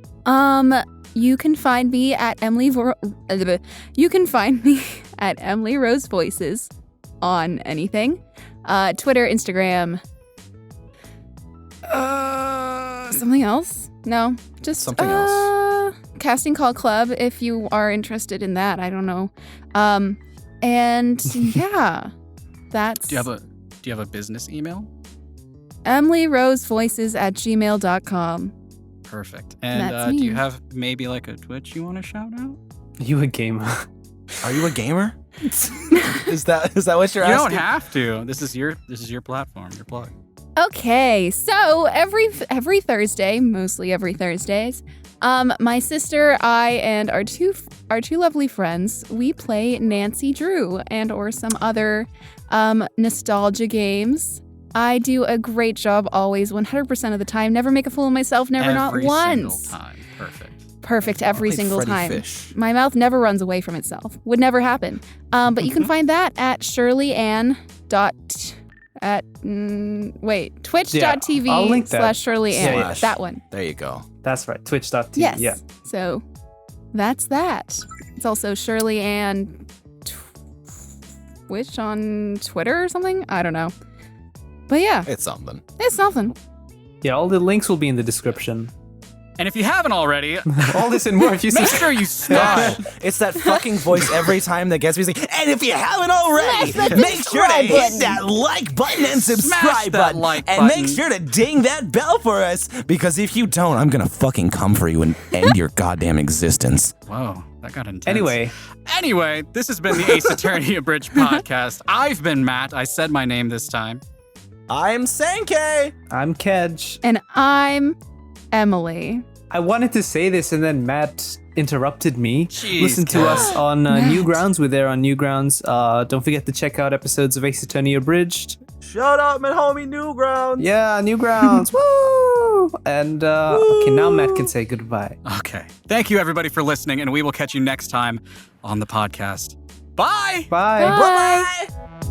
Speaker 4: You can find me at EmilyRoseVoices on anything. Twitter, Instagram. Something else? No, just
Speaker 1: Something else.
Speaker 4: Casting Call Club if you are interested in that. I don't know. And yeah, that's.
Speaker 2: Do you have a business email?
Speaker 4: EmilyRoseVoices@gmail.com.
Speaker 2: Perfect.
Speaker 4: That's
Speaker 2: And do you
Speaker 4: me.
Speaker 2: have maybe like a Twitch you want to shout out?
Speaker 3: You a gamer?
Speaker 1: Are you a gamer? Is that what you're
Speaker 2: You
Speaker 1: asking?
Speaker 2: don't have to. This is your platform, your plug.
Speaker 4: Okay, so every Thursday, mostly every Thursdays, my sister, I, and our two lovely friends, we play Nancy Drew and or some other nostalgia games. I do a great job always, 100% of the time. Never make a fool of myself. Never, not
Speaker 2: Every
Speaker 4: once.
Speaker 2: single time. Perfect.
Speaker 4: Perfect every
Speaker 1: Played
Speaker 4: single
Speaker 1: Freddy
Speaker 4: time.
Speaker 1: Fish.
Speaker 4: My mouth never runs away from itself. Would never happen. But you can find that at twitch.tv
Speaker 3: I'll link that.
Speaker 4: /ShirleyAnn.
Speaker 1: Yeah.
Speaker 4: That one.
Speaker 1: There you go.
Speaker 3: That's right. Twitch.tv.
Speaker 4: Yes.
Speaker 3: Yeah.
Speaker 4: So that's that. It's also Shirley Ann Twitch on Twitter or something. I don't know. But yeah,
Speaker 1: It's something.
Speaker 4: it's something.
Speaker 3: Yeah. All the links will be in the description.
Speaker 2: And if you haven't already,
Speaker 3: All this and more. If you
Speaker 2: make sure you smash.
Speaker 1: It's that fucking voice every time that gets me saying, and if you haven't already,
Speaker 4: Smash that
Speaker 1: make sure to
Speaker 4: subscribe
Speaker 1: hit
Speaker 4: button.
Speaker 1: that like button and
Speaker 2: Smash
Speaker 1: subscribe
Speaker 2: that
Speaker 1: button.
Speaker 2: like
Speaker 1: and make
Speaker 2: button.
Speaker 1: sure to ding that bell for us, because if you don't, I'm gonna fucking come for you and end your goddamn existence.
Speaker 2: Whoa, that got intense.
Speaker 3: Anyway,
Speaker 2: this has been the Ace Attorney Abridged podcast. I've been Matt. I said my name this time.
Speaker 1: I'm Sankayy.
Speaker 3: I'm Kedge.
Speaker 4: And I'm Emily.
Speaker 3: I wanted to say this and then Matt interrupted me.
Speaker 2: Jeez,
Speaker 3: Listen to
Speaker 2: Kedge.
Speaker 3: us on
Speaker 4: Matt.
Speaker 3: Newgrounds. We're there on Newgrounds. Don't forget to check out episodes of Ace Attorney Abridged.
Speaker 1: Shut up, my homie Newgrounds.
Speaker 3: Yeah, Newgrounds. Woo! And okay, now Matt can say goodbye.
Speaker 2: Okay. Thank you, everybody, for listening, and we will catch you next time on the podcast. Bye.
Speaker 3: Bye.
Speaker 4: Bye.
Speaker 1: Bye.